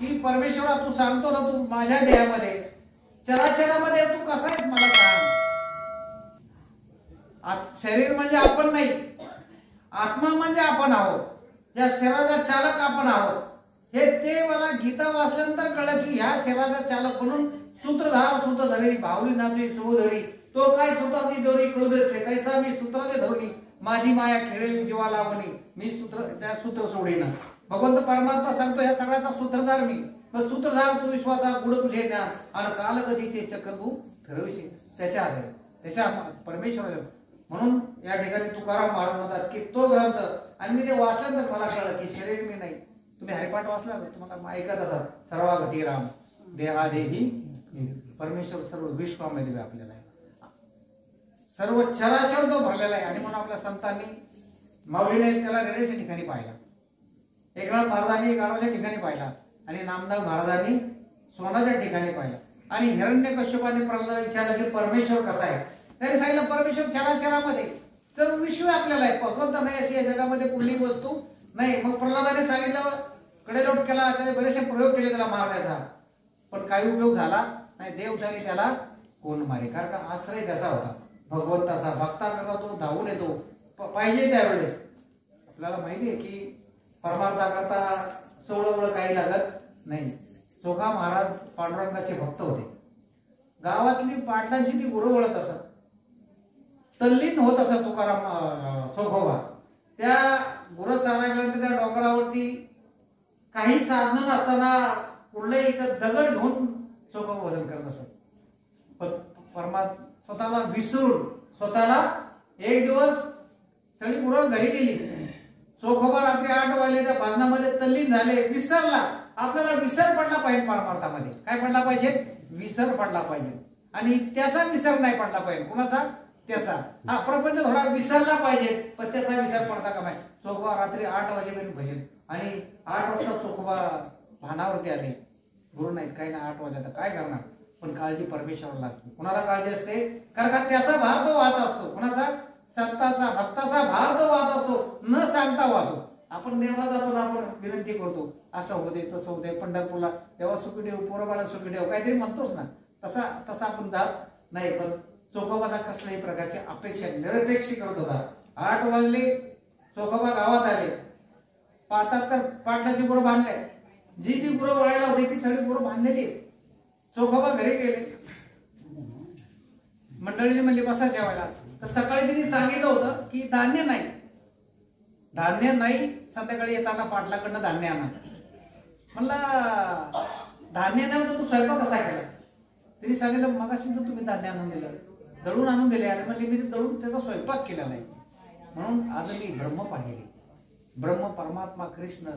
की परमेश्वरा तू सांगतो ना, तू माझ्या देहामध्ये चराचरामध्ये तू कसा आहेस मला सांग. शरीर म्हणजे आपण नाही, आत्मा म्हणजे आपण आहोत, या शरीराचा चालक आपण आहोत. हे ते मला गीता वाचल्यानंतर कळलं की ह्या शरीराचा चालक म्हणून सूत्रधार सूत्रधरी भावली नाचे सुधरी तो काय सूत्राची दोरी कळूदरसे कैसा मी सूत्राचे धोरी माझी माया खेळेल जीवाला म्हणी मी त्या सूत्र सोडेना. भगवंत परमात्मा सांगतो ह्या सगळ्याचा सूत्रधार मी. मग सूत्रधार तू विश्वासा गुढ तुझे ज्ञान आणि कालगतीचे चक्र तू ठरविशील त्याच्या आधारे त्याच्या परमेश्वराच्या. म्हणून या ठिकाणी तुकाराम महाराज म्हणतात की तो ग्रंथ आणि मी ते वाचल्यानंतर मला कळलं की शरीर मी नाही. तुम्ही हरिपाठ वाचला तर तुम्हाला ऐकत असाल सर्वा घटी राम देहादेही परमेश्वर सर्व विश्वामध्ये आपल्याला सर्व चराचर तो भरलेला आहे. आणि म्हणून आपल्या संतांनी माऊलीने त्याला रेड्याच्या ठिकाणी पाहिला, एकनाथ महाराजांनी गाढवाच्या ठिकाणी पाहिला आणि नामदेव महाराजांनी सोनाच्या ठिकाणी पाहिला. आणि हिरण्यकश्यपाने प्रल्हादाला विचारलं की परमेश्वर कसा आहे. त्याने सांगितलं परमेश्वर चराचरामध्ये सर्व विश्व आपल्याला आहे, भगवंत नाही अशी या जगामध्ये कुठली वस्तू नाही. मग प्रल्हादाने सांगितलं कडेलोट केला, त्याने बरेचसे प्रयोग केले त्याला मारण्याचा, पण काही उपयोग झाला नाही. देवचारी त्याला कोण मारे, कारण का आश्रय त्याचा होता भगवंताचा. भक्ताकरता तो धावून येतो पाहिजे त्यावेळेस. आपल्याला माहिती आहे की परमार्थाकरता सोळवळ काही लागत नाही. चोखा महाराज पांडुरंगाचे भक्त होते. गावातली पाटलांची ती गुरु वळत असत, तल्लीन होत असत तुकाराम चोखोबा. त्या गुरु चारायपर्यंत त्या डोंगरावरती काही साधन नसताना कुठले इथं दगड घेऊन चोखोबा भजन करत असत. पण परमात्मा स्वतःला विसरून स्वतःला एक दिवस सगळी गुरु घरी गेली. चोखोबा रात्री 8 वाजले त्या भजनामध्ये तल्लीन झाले, विसरला. आपल्याला विसर पडला पाहिजे परमार्थामध्ये. काय पडला पाहिजे? विसर पडला पाहिजे. आणि त्याचा विसर नाही पडला पाहिजे. कुणाचा? त्याचा. हा प्रपंच थोडा विसरला पाहिजे पण त्याचा विसर पडता का नाही. चोखोबा रात्री 8 वाजेपर्यंत भजन आणि 8 वाजता चोखोबा भानावरती आले. गुरु नाहीत काही ना 8 वाजता काय करणार. पण काळजी परमेश्वराला असते. कुणाला काळजी असते? कारण का त्याचा भार तो वाहत असतो. कुणाचा? संताचा भक्ताचा भार तो वाहत असतो, न सांगता वाहतो. आपण देवाला जातो ना, आपण विनंती करतो असं होऊ दे तसं होऊ दे, पंढरपूरला तेव्हा सुखी ठेव, पोरोबाला सुखी ठेव, काहीतरी म्हणतोच ना. तसा आपण जात नाही. पण चोखोबाचा कसल्याही प्रकारची अपेक्षा निरपेक्ष करत होता. 8 वाजले, चोखोबा गावात आले, पाहतात तर पाटलाची गुरु बांधले. जी गुरु वळायला होती ती सगळी गुरु बांधलेली. चोखोबा घरी गेले, मंडळीने म्हणली बसा जेवायला. तर सकाळी तिने सांगितलं होतं की धान्य नाही, संध्याकाळी येताना पाटलाकडनं धान्य आणा. म्हणला धान्य नाही होतं, तू स्वयंपाक कसा केला? तिने सांगितलं मगाशी तर तुम्ही धान्य आणून दिलं, दळून आणून दिले. आणि म्हणजे मी ते दळून त्याचा स्वयंपाक केला नाही. म्हणून आज मी ब्रह्म पाहिले. ब्रह्म परमात्मा कृष्ण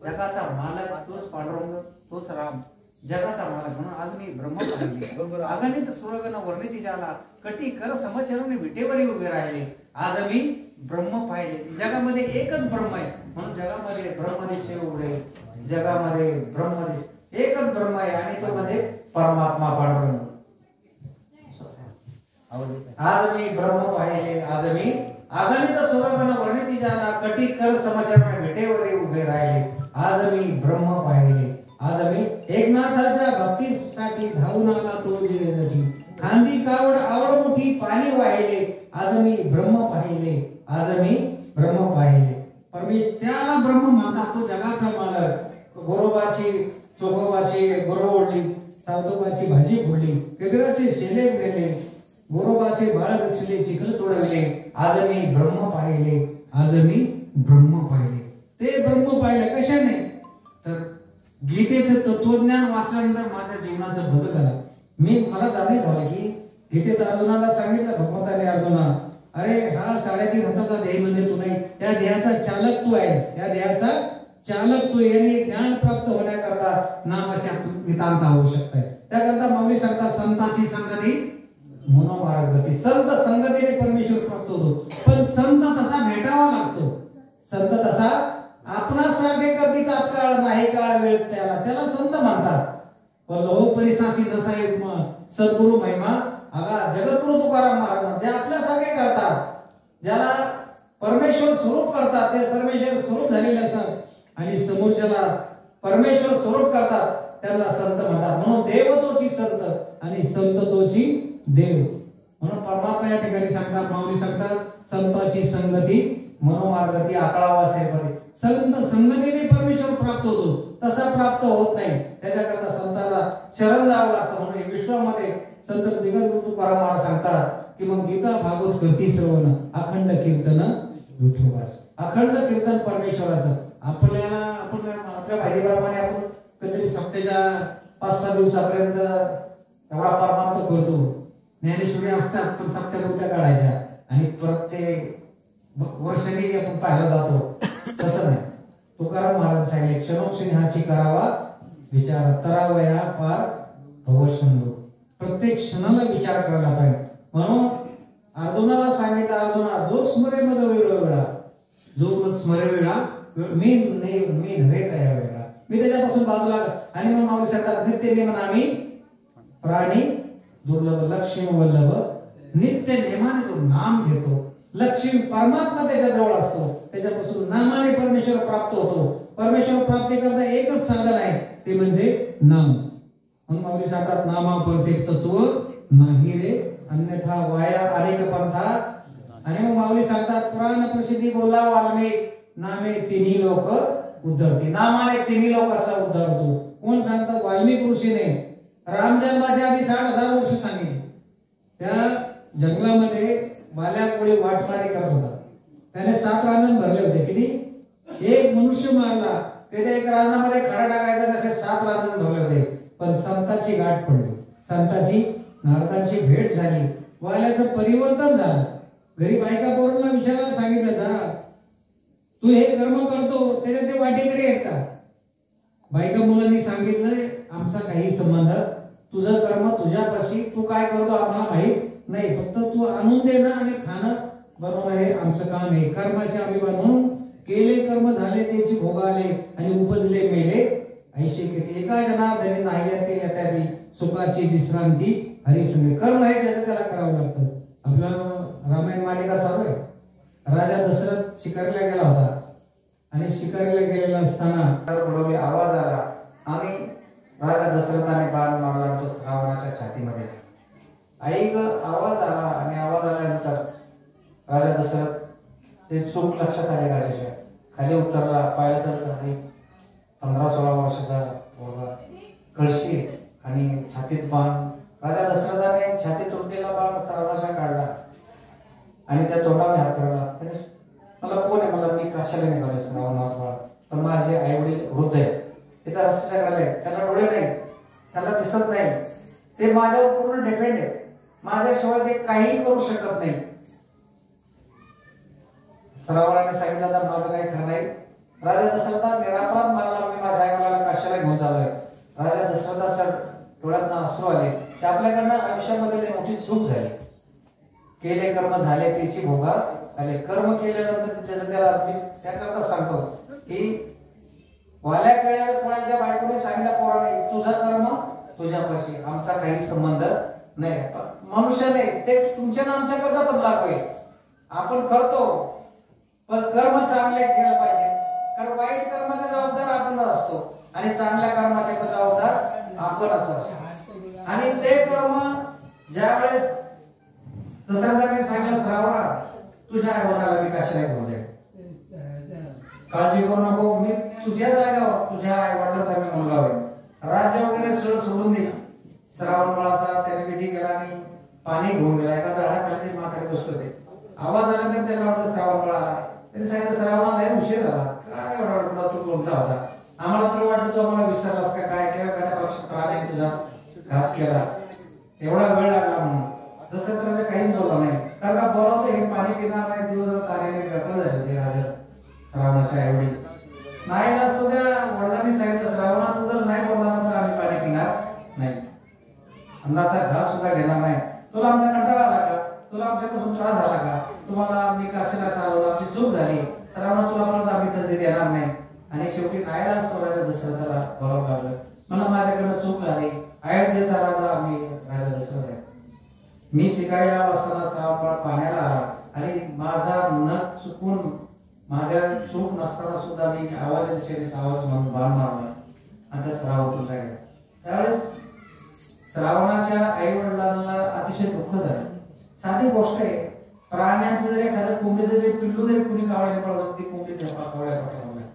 जगाचा मालक तोच पांडुरंग तोच राम जगाचा मालक. म्हणून आज मी ब्रह्म पाहिले. अगणित सुरगण वर्णिती जाला कटी कर समचरण विटेवरी उभे राहिले. आज मी ब्रह्म पाहिले. जगामध्ये एकच ब्रह्म आहे. म्हणून जगामध्ये ब्रह्मदेश उघडे, जगामध्ये ब्रह्मदेश एकच ब्रह्म आहे आणि तो म्हणजे परमात्मा पांडुरंग. आज मी ब्रह्म पाहिले. आज मी अगणित सुरगण वर्णिती जाला कटी कर समचरण विटेवरी उभे राहिले. आज मी ब्रह्म पाहिले. आज मी एकनाथाच्या भक्तीसाठी धावून आला तो जीवेसाठी खांदी कावड आवड मोठी पाणी वाहिले. आज मी ब्रह्म पाहिले. आज मी ब्रह्म पाहिले. त्याला ब्रह्म म्हणतात. तो जगाचा मालक. गोरोबाची चोखोबाची गुरु ओढली, सावतोबाची भाजी फोडली, कबीराचे शेले गेले, गोरोबाचे बाळ रचले, चिखल तोडविले. आज मी ब्रह्म पाहिले. आज मी ब्रह्म पाहिले. ते ब्रह्म पाहिले कशाने? तर गीतेचं तत्वज्ञान वाचल्यानंतर माझ्या जीवनाचं बदल झाला. मला जाणीव झाली की गीतेत अर्जुनाला सांगितलं भगवंताने, अर्जुना अरे हा 3.5 हाताचा देह म्हणजे तू नाही, त्या देहाचा चालक तू आहेस. या देहाचा चालक तू. याने ज्ञान प्राप्त होण्याकरता नामाची नितांत आवश्यकता आहे. त्याकरता माऊली सांगतात संतांची संगती मनोमार्ग गती. संत संगतीने परमेश्वर प्राप्त होतो. पण संत तसा भेटावा लागतो. संत तसा आपणासारखे करती तात्काळ नाही काळ वेळ त्याला संत म्हणतात. पण लोह परिसाची नसाई सद्गुरु महिमा अगा जगद्गुरु तुकाराम महाराज जे आपल्यासारखे करतात, ज्याला परमेश्वर स्वरूप करतात, ते परमेश्वर स्वरूप झालेले असतात आणि समोरच्याला परमेश्वर स्वरूप करतात त्यांना संत म्हणतात. म्हणून देव तोची संत आणि संत तोची देव. म्हणून परमात्मा या ठिकाणी सांगतात, माऊली सांगतात, संताची संगती मनोमार्गती आकळावा सेपती. संत संगतीने परमेश्वर प्राप्त होतो, तसा प्राप्त होत नाही. त्याच्याकरता संताला शरण जावं लागतं. म्हणून विश्वामध्ये संत दिगंत तुकाराम महाराज सांगतात की मग गीता भागवत करती श्रवण अखंड कीर्तन विठोबाचं. अखंड कीर्तन परमेश्वराचं. आपण आपल्या माहितीप्रमाणे आपण कधीतरी सप्तेच्या 5-6 दिवसापर्यंत एवढा परमार्थ करतो. ज्ञानेश्वरी असतात पण सप्त्यापुरत्या काढायच्या आणि प्रत्येक वर्षाने आपण पाहायला जातो. तसं नाही. तुकाराम महाराज सांगितले, क्षणोक्षणी हाची करावा विचार, तरावया पार भवशंभू. प्रत्येक क्षणाला विचार करायला पाहिजे. म्हणून अर्जुनाला सांगितलं, अर्जुना जो स्मरे मज वेळोवेळा, जो स्मरे वेळा मी नव्हे त्या वेळा, मी त्याच्यापासून बाजूला. आणि मग माऊली सांगतात, नित्य नेमन आम्ही प्राणी दुर्लभ लक्ष्मी वल्लभ, नित्य नेमाने तो नाम घेतो. लक्ष्मी परमात्मा त्याच्या जवळ असतो, त्याच्यापासून नामाने परमेश्वर प्राप्त होतो. परमेश्वर प्राप्ती करता एकच साधन आहे, ते म्हणजे नाम. म्हणून माऊली सांगतात, नामा प्रत्येक तत्व नाही रे अन्यथा वाया अनेक पंथा. आणि मग माऊली सांगतात, पुराण प्रसिद्धी बोला वाल्मिक, नामे तिन्ही लोक उद्धरती. नामाने तिन्ही लोकांचा उद्धार होतो. कोण सांगतं? वाल्मिक ऋषीने राम जन्माच्या आधी 60,000 वर्ष सांगितले. त्या जंगलामध्ये बाल्या कोळी वाटमारी करत होता. त्याने 7 रांजण भरले होते. किती? एक मनुष्य मारला तिथे एक रांजणामध्ये खडा टाकायचा, असे 7 रांजण भरले होते. पण संताची गाठ पडली, संताची नारदांची भेट झाली, वाल्याचं परिवर्तन झालं. घरी बायका पोरांना विचारायला सांगितलं, जा तू हे कर्म करतो त्याचे ते वाटेकरी आहेत का? बायका मुलांनी सांगितलं, आमचा काही संबंध, तुझं कर्म तुझ्यापाशी, तू काय करतो आम्हाला माहित नाही, फक्त तू आणून दे ना आणि खाणं बनवणं हे आमचं काम आहे. कर्माचे आम्ही बनवून केले कर्म झाले त्याची भोगाले आणि उपजले मेले ऐशे किती. एका जनार्दनी नाही येते येत्यादी सुखाची विश्रांती हरिसंगे. कर्म हे ज्याचं त्याला करावं लागतं. आपलं रामायण मालिका सर्व आहे. राजा दशरथ शिकारीला गेला होता आणि शिकारीला गेलेला असताना बोलवली, आवाज आला आणि राजा दशरथाने बाण मारला तो रावणाच्या छातीमध्ये. ऐक आवाज आला आणि आवाज आल्यानंतर राजा दशरथ ते चूक लक्षात आले. राजाच्या खाली उतरला, पाहिलं तर 15-16 वर्षाचा मुलगा, कळशी आणि छातीत बाण. राजा दशरथाने छातीत रुंदीला बाण रावणाच्या काढला आणि त्या तोंडावर हात फिरवला. त्याने मला कोण आहे, मला मी कशाला निघालोय रावणाचा बाळ, पण माझे आई वडील वृद्ध आहे, तिथं रस्त्याच्या कडेला आहे, त्याला डोळे नाही, त्याला दिसत नाही, ते माझ्यावर पूर्ण डिपेंड आहे, माझ्याशिवाय ते काही करू शकत नाही. रावणाने सांगितलं, तर माझं काही खरं नाही. राजा दशरथा निरापराध मारला, मी माझ्या आई वडिलांना कशाला घेऊन चाललोय. राजा दशरथाच्या डोळ्यात अश्रू आले. ते आपल्याकडनं आयुष्यामध्ये मोठी चूक झाली. केले कर्म झाले त्याची भोगा आले. कर्म केल्यानंतर त्याचं त्याला मी त्याकरता सांगतो की वाल्या कोणाच्या बायकोने सांगितलं पोराने, तुझा कर्म तुझ्यापाशी, आमचा काही संबंध नाही. मनुष्याने ते तुमच्या आमच्या करता पण लागू आहे. आपण करतो पण कर्म चांगले केलं पाहिजे, कारण वाईट कर्माचा जबाबदार आपण असतो आणि चांगल्या कर्माचा जबाबदार आपणच असतो. आणि ते कर्म ज्यावेळेस दशरथाने सांगितलं, श्रावणा तुझ्या आई वडिलांना मी कशाला घेऊन जाईल, काळजी करू नको, मी तुझ्या जागेवर तुझ्या आई वडिलांचा मी मुलगा होईल. राज्य वगैरे सगळं सोडून दिलं. श्रावण बाळाचा त्याने विधी केला आणि पाणी घेऊन गेला. एका झाडाखाली म्हातारे बसले होते. आवाज आल्यानंतर त्याला वाटलं श्रावण बाळाला. त्यांनी सांगितलं, श्रावणा लय उशीर झाला, काय एवढा वाटला तू कोणता होता, आम्हाला तुला वाटतं तू आम्हाला विसरलास का काय, किंवा एखाद्या पक्ष प्राणी तुझा घात केला, एवढा वेळ लागला म्हणून. तसं तर काहीच बोलला नाही, कारण का बोलावतं हे पाणी पिणार नाही, दिवस कार्याने गटल झाले ते राजा श्रावणाच्या एवढी नाही असतो. त्या वडिलांनी सांगितलं, श्रावणा तू जर नाही बोलला तर आम्ही पाणी पिणार नाही, अन्नाचा घास सुद्धा घेणार नाही. तुला आमचा कंटाळा आला का, तुला आमच्यापासून त्रास झाला का, तुम्हाला मी कशाला चालवलं, आमची चूक झाली, श्रावणा तुला परत आम्ही तसे देणार नाही. आणि शेवटी राहायला असतो राजा दशरथाला बोलावं लागलं, मला माझ्याकडनं चूक झाली, अयोध्येचा राजा आम्ही राजा दशरथ आहे. मी शिकायला असताना श्रावण पाण्याला आला आणि माझा न चुकून माझ्या चूक नसताना सुद्धा मी आवाज दिशेने आवाज म्हणून बाण मारला. आता श्रावण तुझा गेला. त्यावेळेस श्रावणाच्या आई वडिलांना अतिशय दुःख झालं. साधी गोष्ट आहे, प्राण्यांचं जरी एखादं कोंबडीचं जरी पिल्लू जरी कुणी कावळ्याने पडलं ती कोंबडी कावळ्या पटवल्या.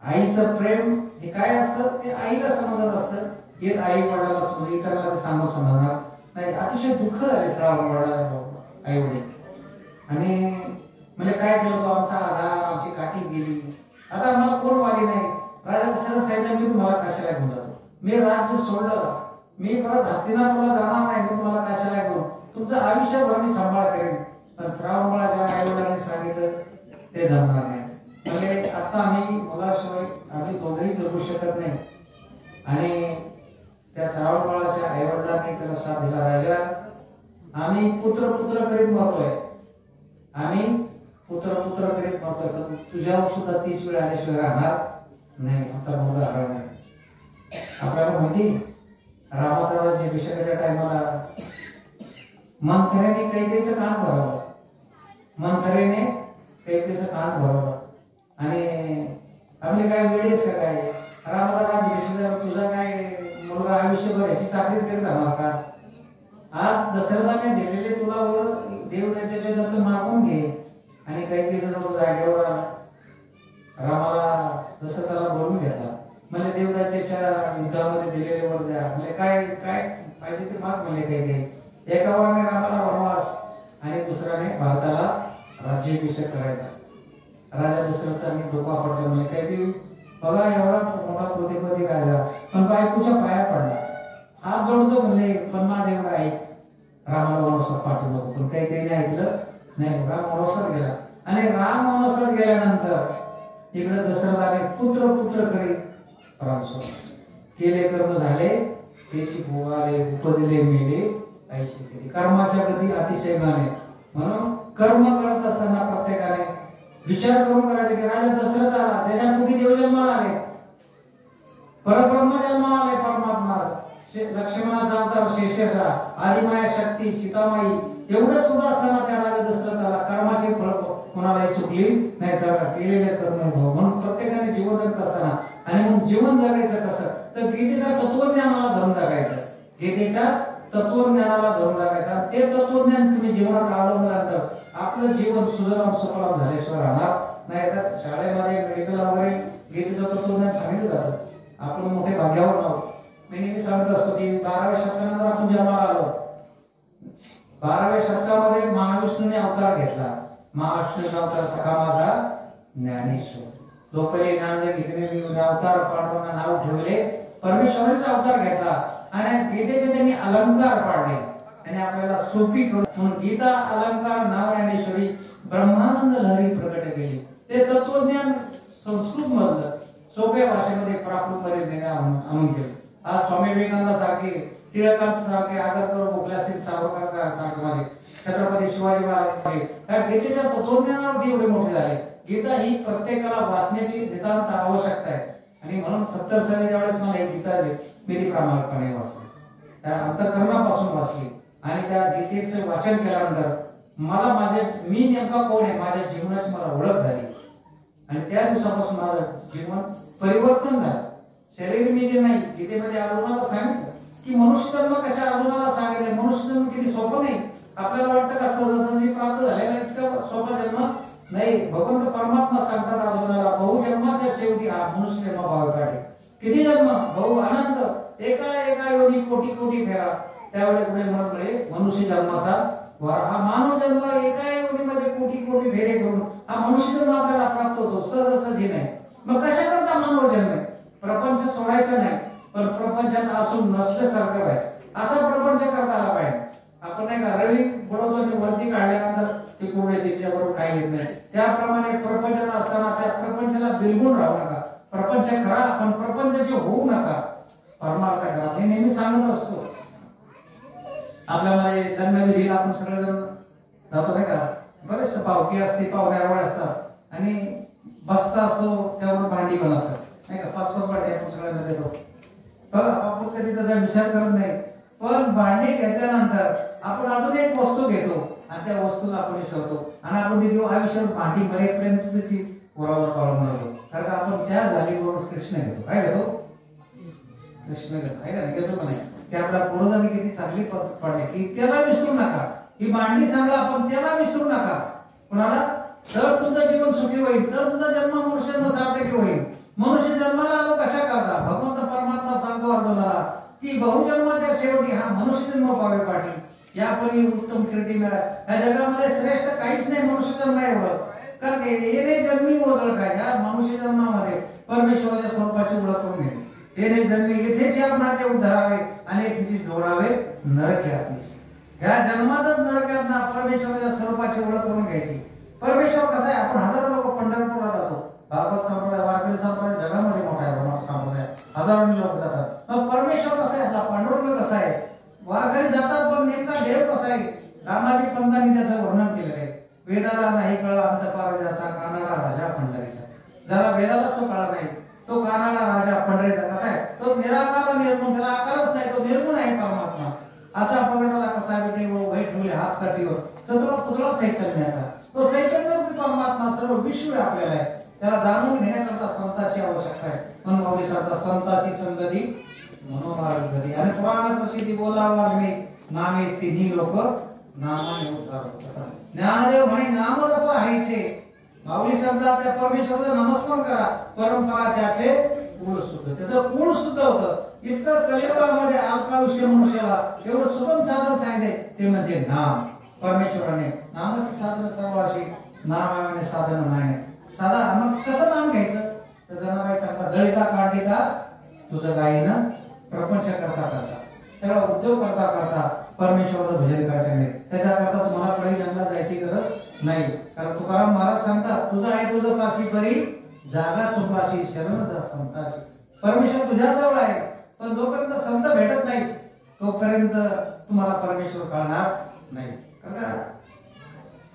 आईचं प्रेम हे काय असतं ते आईला समजत असतं, हे आई वडिलांना समज इतरांना ते समजणार नाही. अतिशय दुःख झाले श्रावण आई वडील. आणि म्हणजे काय केलं, तो आमचा आधार आमची काठी गेली, आता आम्हाला कोण वाली नाही. राजा दशरथ सांगितलं मी तुम्हाला कशाला घेऊन जातो, मी राज्य सोडलं, मी परत हस्तिनापूरला जाणार नाही, मी तुम्हाला कशाला घेऊन, तुमचं आयुष्यभर मी सांभाळ करेन. पण श्रावणाच्या आई वडिलांनी सांगितलं ते जमणार नाही. म्हणजे आता आम्ही मुलाशिवाय आम्ही दोघेही जगू शकत नाही. आणि त्या श्रावण बाळाच्या आई वडिलांनी त्याला साथ दिला, राजा आम्ही पुत्र पुत्र करीत मरतोय, आम्ही पुत्र पुत्र करीत मरतोय, पण तुझ्यावर सुद्धा 30 वेळ आल्याशिवाय राहणार नाही, आमचा मुलगा हरवणार नाही. आपल्याला माहिती रामाचा अभिषेकाच्या टायमाला मंथरेने कैकेयीचं कान भरवलं, मंथरेने कैकेयीचं कान भरवलं. आणि आपले काय वेळेस का काय, रामाला राज्याभिषेक तुझा काय मुलगा आयुष्यभर याची चाकरीच करीत राहणार का? आज दशरथाने दिलेले तुला वर देव त्याच्या त्यातलं मागून घे. आणि कैकेयीचं लोक जागेवर आला, रामाला दशरथाला बोलून घेतला, म्हणजे देवदात्याच्या युद्धामध्ये दिलेले वर द्या, म्हणजे काय काय पाहिजे ते माग म्हणले. काही एका वराने रामाला वनवास आणि दुसऱ्याने भारताला राज्याभिषेक करायचा. राजा दशरथांनी डोका पडला, म्हणजे काही बघा एवढा मोठा प्रतिपदी राजा पण बायकोच्या पाया पडला, हात जोडतो म्हणले पण माझे एवढं ऐक, रामाला वनवासात पाठवू नको. पण काही नाही ऐकलं, नाही राम वनवासात गेला. आणि राम वनवासात गेल्यानंतर इकडे दशरथाने पुत्र पुत्र करीत प्राण सोडले, केले कर्म झाले त्याची भोगाले, उपजले मेले ऐशी केली. कर्माच्या गती अतिशय गाणे, म्हणून कर्म करत असताना प्रत्येकाने विचार करून करायचे की राजा दशरथ आला, त्याच्या पोटी देव जन्माला आले, परब्रह्म जन्माला आले, परमात्मा लक्ष्मणाचा अवतार शेषाचा, आदिमाया शक्ती सीतामाई, एवढं सुद्धा असताना त्या राजा दशरथाला कर्माचे फळ कोणालाही चुकली नाही, केलेले कर्म भाव. म्हणून प्रत्येकाने जीवन जगत असताना, आणि म्हणून जीवन जगायचं कसं तर गीतेच्या तत्वज्ञानाला धरून जगायचं, गीतेच्या तत्वज्ञानाला धरून जगायचं. ते तत्वज्ञान तुम्ही जीवनात अवलंबल्यानंतर आपलं जीवन सुजलाम सुफलाम झाल्याशिवाय राहणार नाही. तर शाळेमध्ये मेडिकल वगैरे गीतेचं तत्वज्ञान सांगितलं जातं. आपण मोठे भाग्यावर आहोत. मी नेहमी सांगत असतो की 12व्या शतकानंतर आपण जन्माला आलो. 12व्या शतकामध्ये महाविष्णूने अवतार घेतला. महाविष्णूचा अवतार सखा माझा ज्ञानेश्वर, जो पहिले ज्ञान घेतले अवतार पांडवांना नाव ठेवले, परमेश्वराचा अवतार घेतला आणि गीतेचे त्यांनी अलंकार पाडले आणि आपल्याला सोपी करून, म्हणून गीता अलंकार नाव ज्ञानेश्वरी ब्रह्मानंद लहरी प्रकट केली. ते तत्वज्ञान संस्कृत मधलं सोप्या भाषेमध्ये प्राकृतमध्ये देण्या आणून केले. आज स्वामी विवेकानंदासारखे, टिळकांसारखे, आगरकर, गोखले असतील, सावरकर सारखे, माझे छत्रपती शिवाजी महाराज या गीतेच्या तत्वज्ञानावरती एवढे मोठे झाले. गीता ही प्रत्येकाला वाचण्याची नितांत आवश्यकता आहे. आणि म्हणून 70 साली ज्यावेळेस मला ही गीता मी प्रामाणिकपणे वाचली, त्या अंतःकरणापासून वाचली. आणि त्या गीतेचं वाचन केल्यानंतर मला मी नेमका कोण आहे, माझ्या जीवनाची मला ओळख झाली. आणि त्या दिवसापासून माझं जीवन परिवर्तन झालं. शरीर मी जे नाही, गीतेमध्ये अर्जुनाला सांगितलं की मनुष्य जन्म कशा, अर्जुनाला सांगितलं मनुष्य जन्म किती सोपं नाही. आपल्याला वाटतं का सहजासहजी प्राप्त झालेला इतका सोपा जन्म नाही. भगवंत परमात्मा सांगतात अर्जुनाला, बहुजन्माच्या शेवटी हा मनुष्य जन्म भाव काढे. किती जन्म, बहु अनंत, एका एका योनी कोटी कोटी फेरा. त्यावेळी पुढे म्हटले मनुष्य जन्माचा वार, हा मानव जन्म एका योनीमध्ये कोटी कोटी फेरे करून हा मनुष्य जन्म आपल्याला प्राप्त होतो, सहजासहजी नाही. मग कशा करता मानव जन्म? प्रपंच सोडायचा नाही, पण प्रपंचात असून नसल्यासारखं पाहिजे, असा प्रपंच करता आला पाहिजे. आपण नाही का रवी बरोबर वरती काढल्यानंतर ते कोरडे तिच्याबरोबर काही येत नाही, त्याप्रमाणे प्रपंचात असताना त्या प्रपंचाला बिलगून राहू नका. प्रपंच करा पण प्रपंचाचे होऊ नका, परमार्थ करा. हे नेहमी सांगत असतो. आपल्यामध्ये लग्नविधीला आपण सगळेजण जातो नाही का, बरेच पावकी असते, पाहुण्यावर असतात आणि बसता असतो, त्यावर भांडी पण असतात नाही का, 5-5 वाटे आपण सगळ्यांना देतो. बघा आपण कधी त्याचा विचार करत नाही, पण भांडी घेतल्यानंतर आपण अजून एक वस्तू घेतो आणि त्या वस्तूला आपण शोधतो आणि आपण ती आयुष्यात भांडी मरेपर्यंत त्याची पुरावा पाळून राहतो. कारण आपण त्या जागेवर कृष्ण घेतो. काय घेतो? कृष्ण आहे का नाही, घेतो का नाही, की आपल्या पूर्वजांनी किती चांगली पद्धत पाडली की त्याला विसरू नका, ही मांडणी सांगा आपण त्याला विसरू नका. कुणाला? तर तुमचं जीवन सुखी होईल, तर तुमचा जन्म मनुष्य सार्थकी होईल. मनुष्य जन्माला आलो कशा करता? भगवंत परमात्मा सांगतो अर्जुनाला की बहुजन्माच्या शेवटी हा मनुष्य जन्म पावे पाठी, यापरी उत्तम कीर्ती मिळा. या जगामध्ये श्रेष्ठ काहीच नाही मनुष्य जन्म एवढं. कारण येणे जन्मी ओळख काय, या मनुष्य जन्मामध्ये परमेश्वराच्या स्वरूपाची ओळख करून घ्यावी. येणे जन्मी येथेच आपण नाते उद्धारावे आणि येथेच जोडावे नरक्यातनीस. ह्या जन्मातच नरक्यातना परमेश्वराच्या स्वरूपाची ओळख करून घ्यायची. परमेश्वर कसा आहे? आपण हजारो लोक पंढरपूरला जातो. भागवत संप्रदाय, वारकरी संप्रदाय जगामध्ये मोठा आहे, ब्रह्म संप्रदाय, हजारो लोक जातात. मग परमेश्वर कसा आहे? आपला पांडुरंग कसा आहे? वारकरी जातात, पण नेमका देव कसा आहे? रामाजी पंतांनी त्याचं वर्णन केलेलं आहे. वेदाला नाही कळला अंतपाराजाचा, कानाला राजा पंढरीचा. जरा वेदाला तो कळला नाही, तो कानाला राजा पंढरीचा. कसा आहे? तो निराकार निर्गुण, त्याला आकारच नाही, तो निर्गुण आहे परमात्मा. असा पगडाला कसा देव वै ठेवले हात काठीवर, चतुरा पुतळा चैतन्याचा. तो चैतन्य परमात्मा सर्व विश्व आपल्याला आहे. त्याला जाणून घेण्याकरता संतांची आवश्यकता आहे. म्हणून माऊली सांगतात संतांची संगती मनोमार्गती. आणि पुराणात प्रसिद्धी बोलावा मी नामे तिन्ही लोक नामाने उद्धार. ज्ञानदेव म्हणे नाम जप आहेचे. माऊली सांगतात त्या परमेश्वराचा नमस्कार करा, परंपरा त्याचे कुळ शुद्ध. त्याचं कुळ शुद्ध होतं. इतकं कलियुगामध्ये अल्पायुष्य मनुष्याला एवढं सुगम साधन सांगितले ते म्हणजे नाम. परमेश्वराने नामाचे साधन सर्व अशी, नामाने साधन नाही. साधा मग कसं नाम घ्यायचं? तर जनाबाई सांगतात दळिता काढिता तुझं गायीनं प्रपंच करता करता, सगळा उद्योग करता करता परमेश्वराचं भजन करायचं. त्याच्याकरता तुम्हाला पुढे जंगलात जायची गरज नाही. कारण तुकाराम महाराज सांगतात तुझं आहे तुझं पाशी बरी, जागा चुपाशी शरण जा संताशी. परमेश्वर तुझ्या जवळ आहे, पण जोपर्यंत संत भेटत नाही तोपर्यंत तुम्हाला परमेश्वर कळणार नाही. कारण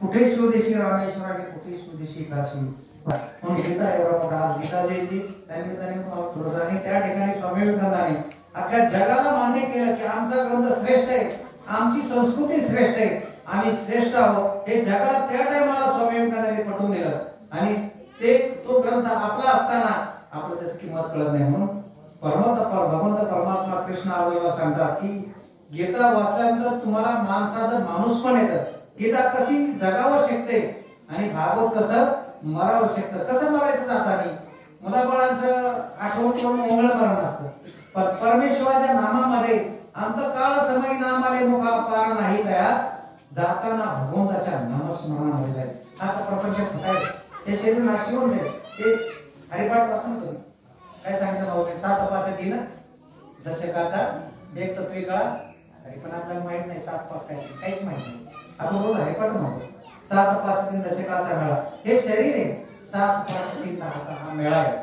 कुठे स्वदेशी रामेश्वर आणि कुठे स्वदेशी काशी. म्हणून गीता एवढा मोठा आज गीता जयंती त्यानिमित्ताने त्या ठिकाणी स्वामी विवेकानंदांनी अख्ख्या जगाला मान्य केलं की आमचा ग्रंथ श्रेष्ठ आहे, आमची संस्कृती श्रेष्ठ आहे, आम्ही श्रेष्ठ आहोत. हे जगाला त्या टायमाला स्वामी विवेकानंदांनी पटवून दिलं. आणि ते तो ग्रंथ आपला असताना आपल्याला त्याची किंमत कळत नाही. म्हणून भगवंत परमात्मा कृष्ण अर्जुनाला सांगतात की गीता वाचल्यानंतर तुम्हाला माणसाचं माणूस पण येतं. गीता कशी जगावर शिकते आणि भागवत कसं मरावर शिकतं. कसं मरायचं जातानी मुलाबाळांचं आठवण करून ओंगळ मरण असतं, पण परमेश्वराच्या नामामध्ये आमचं काळ समय नामाले मुखा पार नाही तयार, जाताना भगवंताच्या नामस्मरणामध्ये जायचं. हा प्रपंच फुटायचं. हे शरीर नाशिवून दे. ते हरिपाठ वाचन तुम्ही काय सांगितलं भाऊ? 7 5 दिन दशकाचा एक तत्वी काळ. पण आपल्याला माहित नाही 7 5 काय, काहीच माहित नाही. आपण रोज हरिपाठ म्हणतो 7 5 दिन दशकाचा मेळा. हे शरीर आहे 7 5 दिन हा मेळा आहे.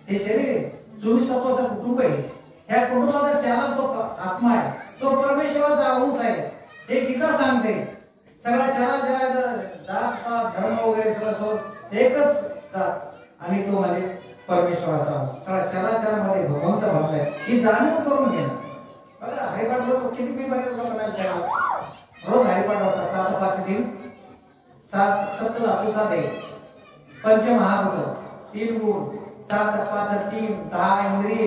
हे शरीर आहे 24 तत्वाचं कुटुंब आहे. ह्या कुटुंबाचा चालक तो आत्मा आहे, तो परमेश्वराचा अंश आहे. हे गीता सांगते. सगळ्या चराचरात जात पात धर्म वगैरे सगळं एकच जात आणि तो म्हणजे परमेश्वराचा अंश. सगळ्या चराचरामध्ये भगवंत भरलाय ही जाणीव करून घेणं. बघा हरिपाठ लोक किती बिमारी लोकांना विचारलं रोज हरिपाठ वाचतात. 7 5 दिन 7 सप्तधातूचा दे, पंचमहाभूत 3 गुण, 7 5 3 10 इंद्रिय,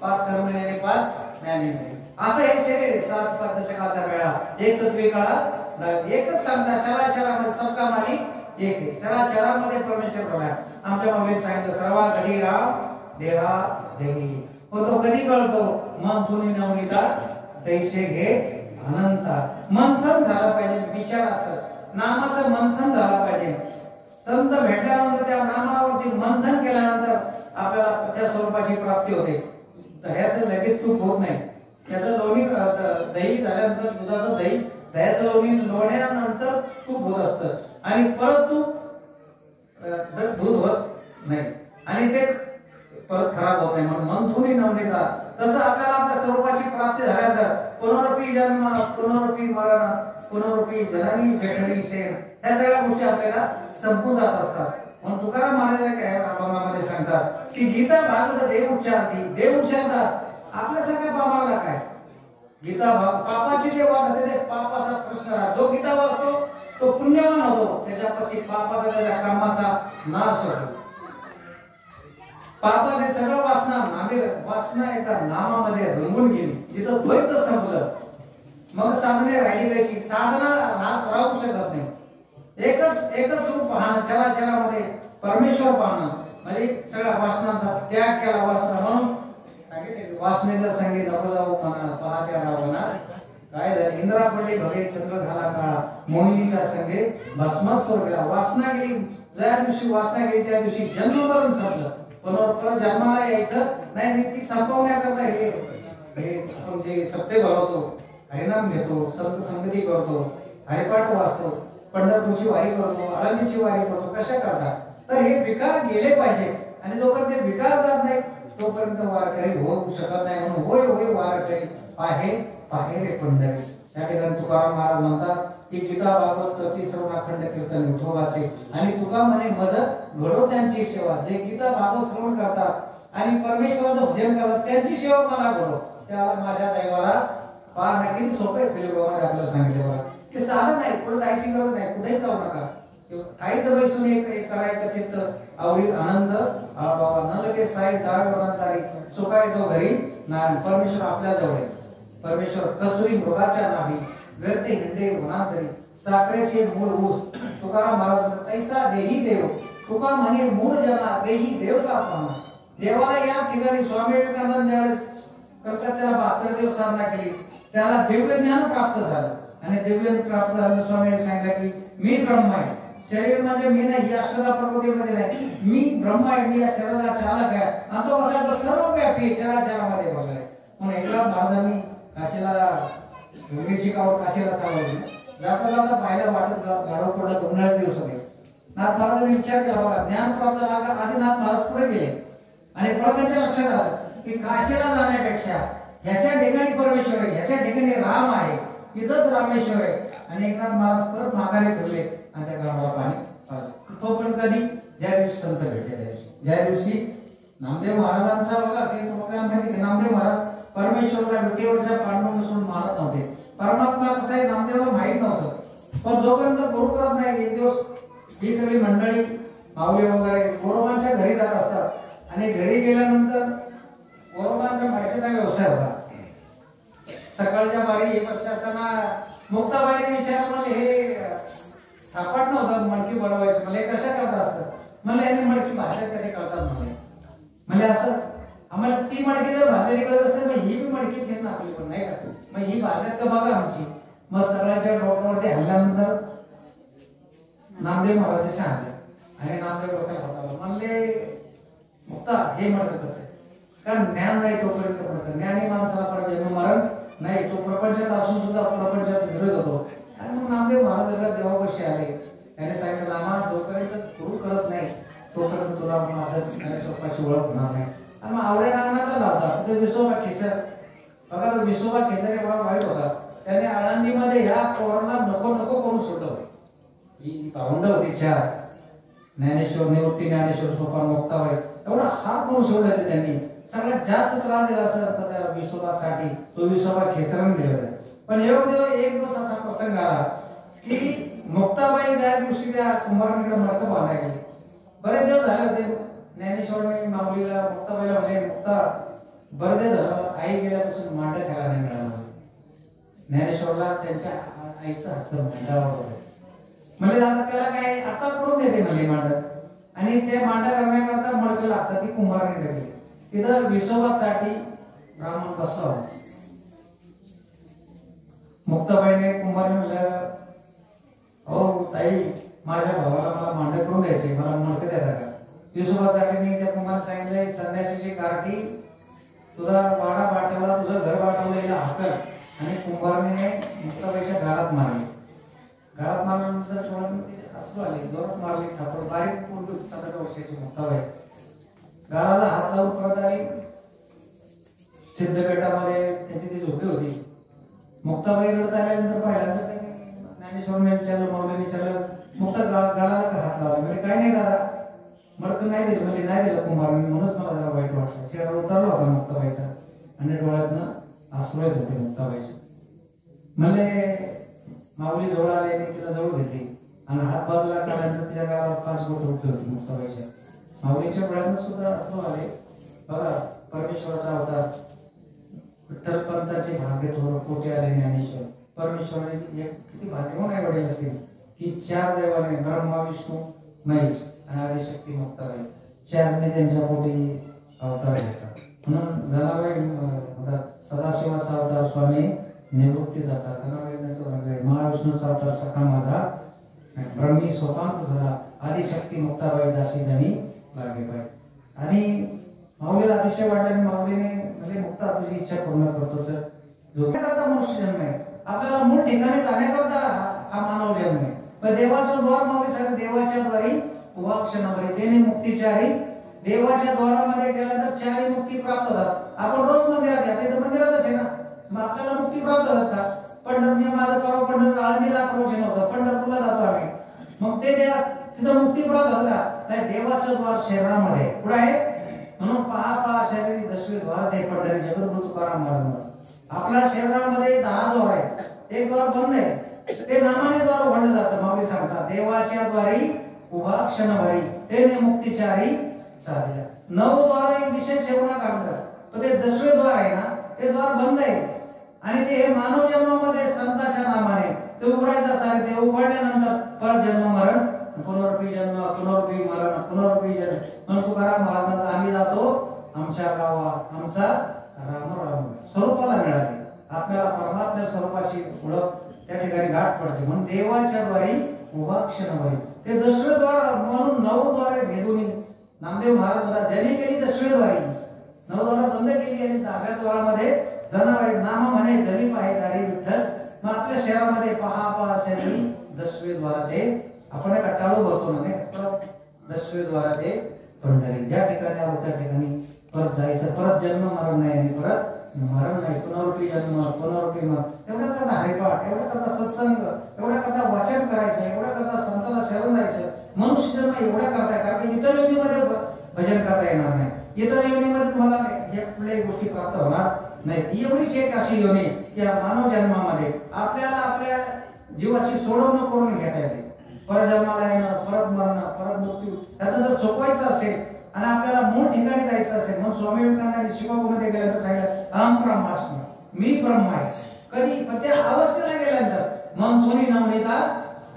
5 कर्मेंद्रिय 5 ज्ञानेंद्रिय. असं हे शरीर 7 5 दशकाचा वेळा एक तत्वी काळात एकच सांगता चराचरामध्ये सबका मालिक एक आहे. चराचरामध्ये परमेश्वर भरलाय. आमच्या माऊलीने सांगितलं सर्वा घडी राम देहा देही. तो कधी कळतो? मन तुम्ही नवनीता तैसे घे अनंता. मंथन झालं पाहिजे विचाराचं, नामाचं मंथन झालं पाहिजे. संत भेटल्यानंतर त्या नामावरती मंथन केल्यानंतर आपल्याला त्या स्वरूपाची प्राप्ती होते. दह्याचं लगेच तूप होत नाही. त्याचं लोणी दही झाल्यानंतर दुधाचं दही, दह्याचं लोणी लोण्यानंतर तूप होत असतं आणि परत तूप दूध होत नाही आणि ते परत खराब होत नाही. म्हणून मंथुनी नवनीता. तसं आपल्याला आपल्या स्वरूपाची प्राप्ती झाल्यानंतर पुनरुपी जन्म, पुनरुपी मरण, पुनरुपी जननी जठरी शेण, ह्या सगळ्या गोष्टी आपल्याला संपून जात असतात. म्हणून तुकाराम महाराज काय अभंगामध्ये सांगतात की गीता भागवत देव उच्चारती. देव उच्चारतात. आपल्या सगळ्या पापाला काय गीता पापाची जे वाटते ते पापाचा प्रश्न राहतो. जो गीता वाचतो तो पुण्यवान होतो, त्याच्यापाशी पापाचा त्याच्या कर्माचा नाश होतो. पापाने सगळं वासना वासना एका नामामध्ये रंगून गेली. जिथं द्वैत संपलं मग साधने राहिली कशी? साधना राहू शकत नाही. एकच रूप पाहणं, चराचरामध्ये परमेश्वर पाहणं म्हणजे सगळ्या वासनांचा त्याग केला. वासना म्हणून सांगितले वासनेचा संगी नको जाऊ म्हणा पाहत्या रावणा. काय झालं? इंद्रा पडली भगे चंद्र झाला काळा, मोहिनीच्या संगे भस्मासुर गेला. वासना गेली, ज्या दिवशी वासना गेली त्या दिवशी जन्ममरण संपलं. परत जन्माला यायचं नाही. ती संपवण्याकरता हे आपण जे सप्ते भरवतो, हरिनाम घेतो, संत संगती करतो, हरिपाठ वाचतो, पंढरपूरची वारी करतो, आळंदीची वारी करतो. कशा करता? तर हे विकार गेले पाहिजे. आणि जोपर्यंत ते विकार जात नाही तोपर्यंत वारकरी होऊ शकत नाही. म्हणून होय होय वारकरी पाहे पाहे रे पंढरी. त्या ठिकाणी तुकाराम महाराज म्हणतात की गीता भागवत करती सर्व अखंड कीर्तन विठोबाचे. आणि तुका म्हणे मज घडो त्यांची सेवा. जे गीता भागवत श्रवण करतात आणि परमेश्वराचं भजन करतात त्यांची सेवा मला घडो. त्याला माझ्या दैवाला फार नक्की सोपे फिल्ममध्ये आपल्याला सांगितले बघा की साधन नाही, पुढे जायची गरज नाही, कुठेही जाऊ नका. काहीच बैसून एक करायचं चित्त आवडी आनंद बाबा न लगे साई जावे वनंतारी सुखाय तो घरी नारायण. परमेश्वर आपल्या जवळ आहे. परमेश्वर कस्तुरी मृगाच्या नाभी व्यर्थ हिंडे वनांतरी साखरेचे मूळ ऊस. तुकाराम महाराज तैसा देही देव तुका म्हणे मूळ जना देही देव का पाहणं. देवाला या ठिकाणी स्वामी विवेकानंद ज्यावेळेस कलकत्त्याला 72 दिवस साधना केली त्याला दिव्य ज्ञान प्राप्त झालं. आणि दिव्य प्राप्त झालं स्वामी सांगितलं की मी ब्रह्म आहे. शरीर म्हणजे मी नाही, ही अष्टधा प्रकृतीमध्ये नाही. मी ब्रह्म आहे, मी या शरीराचा चालक आहे. आणि तो कसा? तो सर्वव्यापी चराचरामध्ये बघाय. म्हणून एकदा महाराजांनी काशीला गंगेची कावड काशीला चालवली. जाता जाता पाहायला वाटत गाडव पडत उन्हाळ्यात दिवस होते. नाथ महाराजांनी विचार केला बघा ज्ञान प्राप्त झाला. आधी नाथ महाराज पुढे गेले आणि परत त्यांच्या लक्षात आलं की काशीला जाण्यापेक्षा ह्याच्या ठिकाणी परमेश्वर आहे, ह्याच्या ठिकाणी राम आहे, इथंच रामेश्वर आहे. आणि एकनाथ महाराज परत माघारी फिरले आणि त्या गावाला पाणी पाजलं. तो पण कधी? ज्या दिवशी संत भेटले त्या दिवशी. ज्या दिवशी नामदेव महाराजांचा बघा की लोकांना माहिती की नामदेव महाराज परमेश्वरला विटेवरच्या पांडुरंग सोडून मानत नव्हते. परमात्मा कसा आहे नामदेवला माहित नव्हतं. पण जोपर्यंत गुरु करत नाही एक दिवस ही सगळी मंडळी माऊली वगैरे गोरोबांच्या घरी जात असतात. आणि घरी गेल्यानंतर गोरोबांच्या माणसाचा व्यवसाय होता. सकाळच्या बारी बसल्या असताना मुक्ताबाईने विचारलं म्हणजे हे थापाट नव्हतं मडकी बनवायचं. मला हे कशा करता असतं? मला याने मडकी भाषा कधी करतात म्हणजे असं आम्हाला ती मडकी जर भाजलेली कळत असते मग ही बी मडकीच घेत ना आपली पण नाही का. मग ही भाजत का बघा आमची. मग सगळ्यांच्या डोक्यावरती हल्ल्यानंतर नामदेव महाराज सांगले आणि नामदेव डोक्याला होता म्हणले मुक्ता हे मडकं कसं आहे? कारण ज्ञान नाही तोपर्यंत मडकं. ज्ञानी माणसाला पण जन्म मरण नाही. तो प्रपंचात असून सुद्धा प्रपंचात विरोध होतो. आणि मग नामदेव महाराजांना देवापाशी आले. त्याने सांगितलं नामा जोपर्यंत गुरु करत नाही तोपर्यंत तुला माझं ज्ञानेश्वराची ओळख होणार नाही. आणि मग आवड्या नामाचा लावता ते विसोबा खेचर बघा. तो विसोबा खेचर एवढा वाईट होता. त्याने आळंदीमध्ये ह्या पोरांना नको नको करून सोडलं. ही भावंड होती चार ज्ञानेश्वर निवृत्ती ज्ञानेश्वर सोपान मुक्ताबाई एवढा हात करून सोडले त्यांनी. सगळ्यात जास्त त्रास दिला असं तर त्या विसोबासाठी तो विसोबा खेचराने दिला. पण एक दिवस असा प्रसंग आला की मुक्ताबाई ज्या दिवशी त्या कुंभारांकडे मडकं बांधायला गेली. बरेच दिवस झाले होते. ज्ञानेश्वरांनी माऊलीला मुक्ताबाईला म्हणले मुक्ता बरेच दिवस झालं आई गेल्यापासून मांड खायला नाही मिळाला. ज्ञानेश्वरला त्यांच्या आईचं हातचं मांडावं म्हणजे दादा त्याला काय आता करून देते म्हणले मांड. आणि ते मांडा करण्याकरता मडकं लागतं. ती कुंभारांनी गेली. तिथं विसोबासाठी ब्राह्मण बसला होता. मुक्ताबाईने कुंभारने म्हणलं हो ताई माझ्या भावाला मला मांड करून द्यायचे मला मडकं द्या का. विसोबासाठी त्या कुंभार सांगितलंय संन्यासीची गारठी तुझा वाडा पाठवला तुझं घर पाठवलेला हाकल. आणि कुंभारने मुक्ताबाईच्या घरात मारली. घरात मारल्यानंतर थोडं असू आली जोरात मारली थापड. बारीक पोरगी 7-8 वर्षाची मुक्ताबाई घराला हात लावून परत आली. सिद्धपेठामध्ये त्याची ती झोपी होती. मुक्ताबाई रडत आल्यानंतर पाहिलं तर ज्ञानेश्वरांनी विचारलं माऊलीने विचारलं मुक्ता गालाला का हात लावला. म्हणजे काय नाही दादा मडकं नाही दिलं म्हणजे नाही दिलं कुंभारांनी म्हणूनच मला जरा वाईट वाटलं. चेहरा उतरला होता मुक्ताबाईचा आणि डोळ्यातनं अश्रू येत होते मुक्ताबाईचे. म्हणजे माऊली जवळ आले तिला जवळ घेतली आणि हात बाजूला काढल्यानंतर तिच्या गावाला 5 बोट उठली होती मुक्ताबाईच्या. माऊलीच्या वेळानं सुद्धा असं आले बघा, परमेश्वराचा अवतार विठ्ठल पंताचे भाग्य थोर कोटे आले ज्ञानेश्वर. परमेश्वराने एक किती भाग्यवान आई वडील असतील की 4 दैवाने ब्रह्मा विष्णू महेश आणि आदिशक्ती मुक्ताबाई 4ने त्यांच्या पोटी अवतार घेतला. म्हणून जनाबाई म्हणतात सदाशिवाचा अवतार स्वामी निवृत्ती दाता, महाविष्णूचा अवतार सखा माझा, ब्रह्मी सोपांत झाला, आदिशक्ती मुक्ताबाई दासी जणी लागे पाहिजे. आणि माऊलीला अतिशय वाटल्याने माऊलीने म्हणजे मुक्ता तुझी इच्छा पूर्ण करतोच. करता मनुष्य जन्म आहे, आपल्याला मूळ ठिकाणी जाण्याकरता हा मानव जन्म आहे. पण देवाचं द्वार माऊली सांगते देवाच्या द्वारी उभा क्षणभरी तेने मुक्तीचारी. देवाच्या द्वारामध्ये गेल्यानंतर 4 मुक्ती प्राप्त होतात. आपण रोज मंदिरात या, तिथं मंदिरातच आहे ना, मग आपल्याला मुक्ती प्राप्त होतात का? मी माझं परवा पंढरपूर आळंदीला प्रवचन होतं, पंढरपूरला जातो आम्ही, मग ते तिथं मुक्ती प्राप्त होतं का? नाही, देवाचं द्वार शरीरामध्ये कुठं आहे? म्हणून पहा शरीर 10वे द्वार ते पंढरी जगद्गुरु तुकाराम महाराज. आपल्या शरीरामध्ये 10 द्वार आहेत, एक द्वार बंद आहे, ते नामाने द्वार उघडलं जातं. माऊली सांगतात देवाच्या द्वारी उभा क्षणभरी तेने मुक्तीचारी साधिला. 9 द्वार एक विशेष सेवना करतात, पण ते 10वे द्वार आहे ना, ते द्वार बंद आहे. आणि ते मानव जन्मामध्ये संतांच्या नामाने ते उघडायचं असतात. ते उघडल्यानंतर परत जन्म मरण, पुनरुपी जन्म, पुनरुपी मरण, पुनरुपी जन्म. म्हणून तुकाराम महाराज म्हणतात आम्ही जातो आमच्या गावा, आमचा राम राम स्वरूपाला मिळाले. आपल्याला परमात्म्या स्वरूपाची ओळख त्या ठिकाणी गाठ पडते. म्हणून देवाच्या द्वारी उभा क्षणभरी ते 10वे द्वार, म्हणून 9 द्वारे भेदून नामदेव महाराज म्हणतात ज्यांनी केली 10वे द्वारी 9 द्वार बंद केली आणि 10व्या द्वारामध्ये जनाबाई नाम म्हणे जरी पाहे दारी विठ्ठल. मग आपल्या शहरामध्ये पहा शहरी 10वे द्वारात आहे. आपण एक टाळू भरतो ना, 10वे द्वारात आहे पंढरी. ज्या ठिकाणी आलो त्या ठिकाणी परत जायचं, परत जन्म मरण नाही आणि परत मरण नाही, पुनरुपी जन्म, पुनरुपी मरण. एवढ्या करता हरिपाठ, एवढ्या करता सत्संग, एवढ्या करता वाचन करायचं, एवढ्या करता संताला शरण जायचं. मनुष्य जन्म एवढ्या करताय कारण की इतर योनीमध्ये भजन करता येणार नाही. इतर योनीमध्ये तुम्हाला हे कुठल्याही गोष्टी प्राप्त होणार नाही. एवढीच एक अशी योनी की मानव जन्मामध्ये आपल्याला आपल्या जीवाची सोडवणूक करून घेता येते. परत जन्माला येणं, परत मरण, परत मृत्यू, त्यातून जर चुकवायचं असेल आणि आपल्याला मूळ ठिकाणी जायचं असेल, म्हणून स्वामी विवेकानंदांनी शिकागोमध्ये गेल्यानंतर सांगितलं अहम ब्रह्मास्मी, मी ब्रह्म आहे. कधी पण त्या अवस्थेला गेल्यानंतर मन दोन्ही नवनीता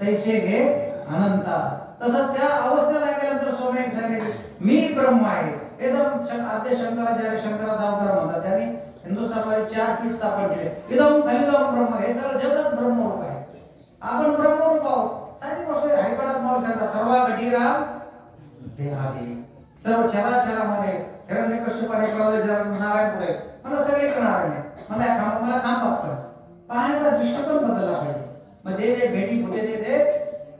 तैसे घे अनंता. तसं त्या अवस्थेला गेल्यानंतर स्वामी सांगितले मी ब्रह्म आहे. एकदम आद्य शंकराचार्य शंकराचा अवतार म्हणतात, त्यांनी हिंदुस्थानमध्ये 4 पीठ स्थापन केले. एकदम खलिदम ब्रह्म, हे सगळं जगत ब्रह्मरूप आहे. आपण ब्रह्मरूप आहोत. साधी गोष्ट हरिपाठात माऊली सांगतात सर्व घटीराम देहादी. सर्व चराचरामध्ये हिरण्यकश्यपाने कळवले नारायण पुढे मला सगळीकडे नारायण आहे, मला खांबात पण पाहण्याचा दृष्टिकोन बदलला पाहिजे. म्हणजे जे भेटी होते ते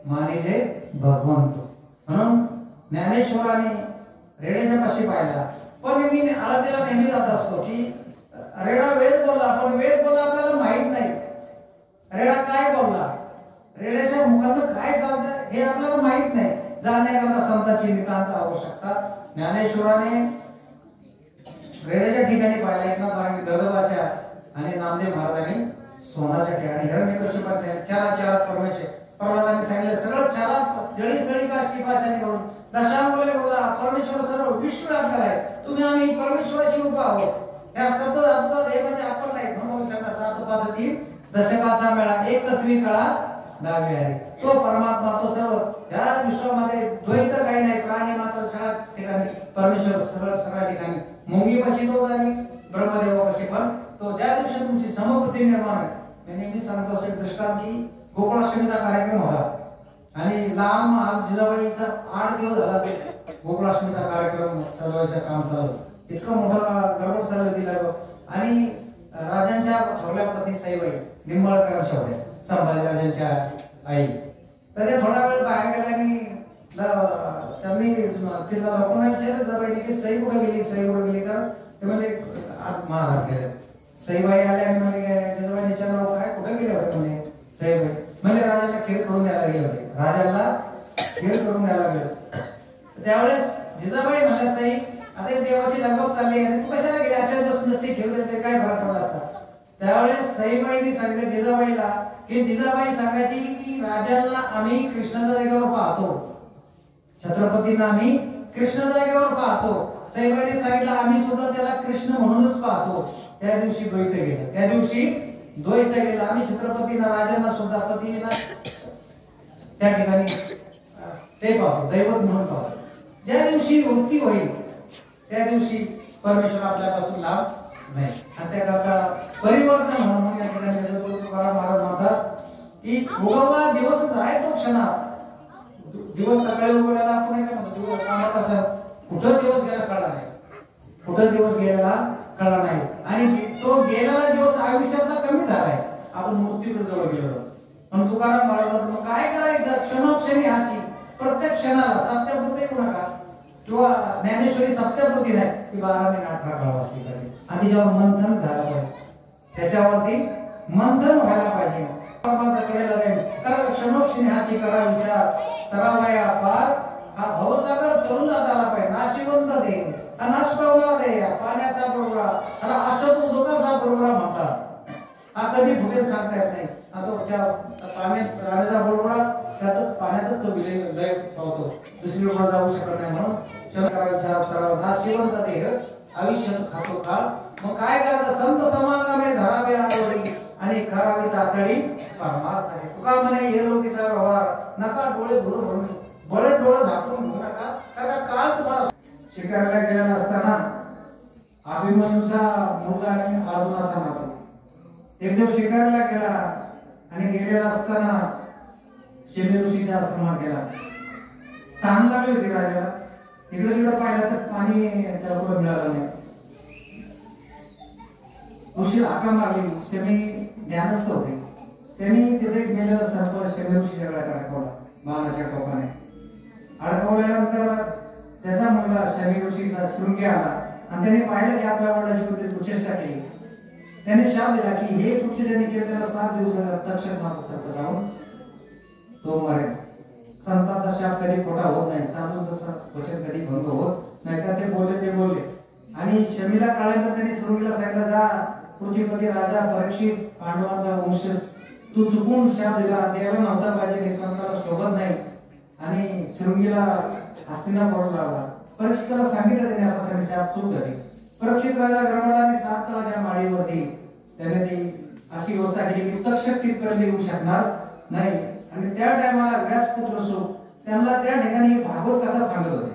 मानिजे भगवंत. म्हणून ज्ञानेश्वराने रेड्याच्या पाशी पाहिला, पण मी आळंदीला नेहमी जात असतो की रेडा वेद बोलला, पण वेद बोलला आपल्याला माहित नाही. रेडा काय बोलला, रेड्याच्या मुखातून काय चालतं हे आपल्याला माहित नाही. जाणण्याकरता संतांची नितांत आवश्यकता. ज्ञानेश्वराने रेड्याच्या ठिकाणी पाहिला, एकनाथ महाराजांनी दळदबाच्या आणि नामदेव महाराजांनी सोनाच्या ठिकाणी, हिरण्यकश्यपाच्या चारात परमेश्वर प्रल्हादांनी सांगितलं सगळं चारात जळी सळीकारची पाशाने करून दशामुले बोलला परमेश्वर सर्व विश्व आपल्याला आहे. तुम्ही आम्ही परमेश्वराची रूप आहोत. या शब्द अद्भुत हे म्हणजे आपण नाही. म्हणून सांगतात 7 5 3 दशकाचा मेळा एक तत्वी कळा 10वी आली. तो परमात्मा, तो सर्व या विश्वामध्ये द्वैत काही नाही. प्राणी मात्र सगळ्या ठिकाणी परमेश्वर सगळ्या ठिकाणी. मुंगीपाशी तो आणि ब्रह्मदेवापाशी पण तो. ज्या दिवशी तुमची समबुद्धी निर्माण आहे, मी नेहमी सांगतो असतो एक दृष्टांत की गोकुळाष्टमीचा कार्यक्रम होता आणि लहान महाल जिजाबाईचा 8 दिवस झाला ते गोकुळाष्टमीचा कार्यक्रम सजवायचं काम चालू. इतकं मोठं गडबड चालू तिला. आणि राजांच्या थोरल्या पत्नी सईबाई निंबाळकरांच्या होत्या, संभाजीराजांच्या आई. तर ते थोडा वेळ बाहेर गेल्या आणि त्यांनी तिला लोकांना विचारलं जिजाबाईने की सई कुठे गेली, सई कुठे गेली. तर ते म्हणजे आत महाराज गेले. सईबाई आल्या आणि म्हणजे जिजाबाईने विचारलं काय कुठे गेले होते. म्हणजे सईबाई म्हणजे राजाला खेळ करून द्यायला गेले होते, राजाला खेळ करून द्यायला गेले. त्यावेळेस जिजाबाई म्हणल्या सई आता देवाची लगबग चालली आणि तू कशाला गेली, आचार्य बसून नसते खेळ देते काय फरक पडला असता. त्यावेळेस सईबाईंनी सांगितलं जिजाबाईला की जिजाबाई सांगायची की राजाला आम्ही कृष्णाच्या जागेवर पाहतो, छत्रपतींना आम्ही कृष्ण जागेवर पाहतो. साईबाईंनी सांगितलं आम्ही सुद्धा त्याला कृष्ण म्हणूनच पाहतो. त्या दिवशी द्वैत गेलं, त्या दिवशी द्वैत गेलं. आम्ही छत्रपतींना राजांना सुद्धा पतींना त्या ठिकाणी ते पाहतो, दैवत म्हणून पाहतो. ज्या दिवशी मुक्ती होईल त्या दिवशी परमेश्वर आपल्यापासून लाभ नाही. आणि त्याकरता परिवर्तन म्हणून या ठिकाणी तुकाराम महाराज म्हणतात की उगवला दिवसच आहे तो क्षणात. दिवस सकाळी उगवलेला आपण काय म्हणतो, दिवस कामात असं कुठं दिवस गेला कळला नाही, कुठं दिवस गेलेला कळला नाही. आणि तो गेलेला दिवस आयुष्यातला कमी झालाय, आपण मृत्यूकडे जवळ गेलो. पण तुकाराम महाराज म्हणतो काय करायचं, क्षणोक्षणी ह्याची प्रत्येक क्षणाला सत्याप्रती येऊ नका. किंवा ज्ञानेश्वरी सत्याप्रती नाही ती 12 महिने 18 काळ वाचली पाहिजे आणि तिच्यावर मंथन झालं पाहिजे, त्याच्यावरती मंथन व्हायला पाहिजे. कारण क्षणोक्षणी ह्याची करा विचार तरावया पार हा भवसागर तरुण जात आला पाहिजे. नाशिवंत दे नाश पावला दे पाण्याचा बरोबरा त्याला अष्टतो दुःखाचा बरोबरा म्हणतात. हा कधी फुटेल सांगता येत नाही. आता त्या पाण्याचा बरोबरा त्यातच पाण्यातच तो विलय पावतो, दुसरी बरोबर जाऊ शकत नाही. म्हणून क्षण करा विचार करावा नाशिवंत देह आयुष्यात खातो काळ. मग काय करायचं, संत समागमे धरावे आवडी आणि करावी तातडी परमार्थ. तुका म्हणे हे लोकीचा व्यवहार नका डोळे दूर भरून बळे डोळे झाकून घेऊ नका, कारण काळ तुम्हाला. शिकायला गेलेला असताना अभिमन्यूचा मुलगा आणि अर्जुनाचा नातू एक दिवस शिकायला गेला आणि गेलेला असताना शमी ऋषीच्या आश्रमात गेला. तहान लागली होती राजाला. इकडे तिकडे पाहिलं तर पाणी त्याला मिळालं नाही. उशीर हाका मारली. शमी ध्यानस्थ होते. त्यांनी तिथे गेलेला सर्प शमी ऋषीच्या गळ्यात अडकवला बाणाच्या टोकाने. अडकवल्यानंतर त्याचा मुलगा शमी ऋषीचा शृंगी आला आणि त्याने पाहिलं की आपल्या वडिलांची कुठे कुचेष्टा केली. त्याने शाप दिला की हे कुठे त्यांनी केलेला 7 दिवसाचा तक्षक मात्र जाऊन तो मरेल. संतांचा शाप कधी खोटा होत नाही, साधूचा वचन कधी भंग होत नाही. का ते बोलले आणि शमीला कळल्यानंतर त्यांनी शृंगीला सांगितलं जा पृथ्वीपती राजा परीक्षित पांडवांचा वंश तू चुकून शाप दिला, द्यायला नव्हता पाहिजे, हे संताला शोभत नाही. आणि शृंगीला हस्तिनापुराला लावला. परीक्षिताला सांगितलं त्याने असं सांगितलं शाप चूक झाली. परीक्षित राजा गडबडाने 7 तळाच्या माडीवरती त्याने ती अशी व्यवस्था केली की तक्षक तिथपर्यंत येऊ शकणार नाही. आणि त्या टायमाला व्यासपुत्र सो त्यांना त्या ठिकाणी भागवत कथा सांगत होते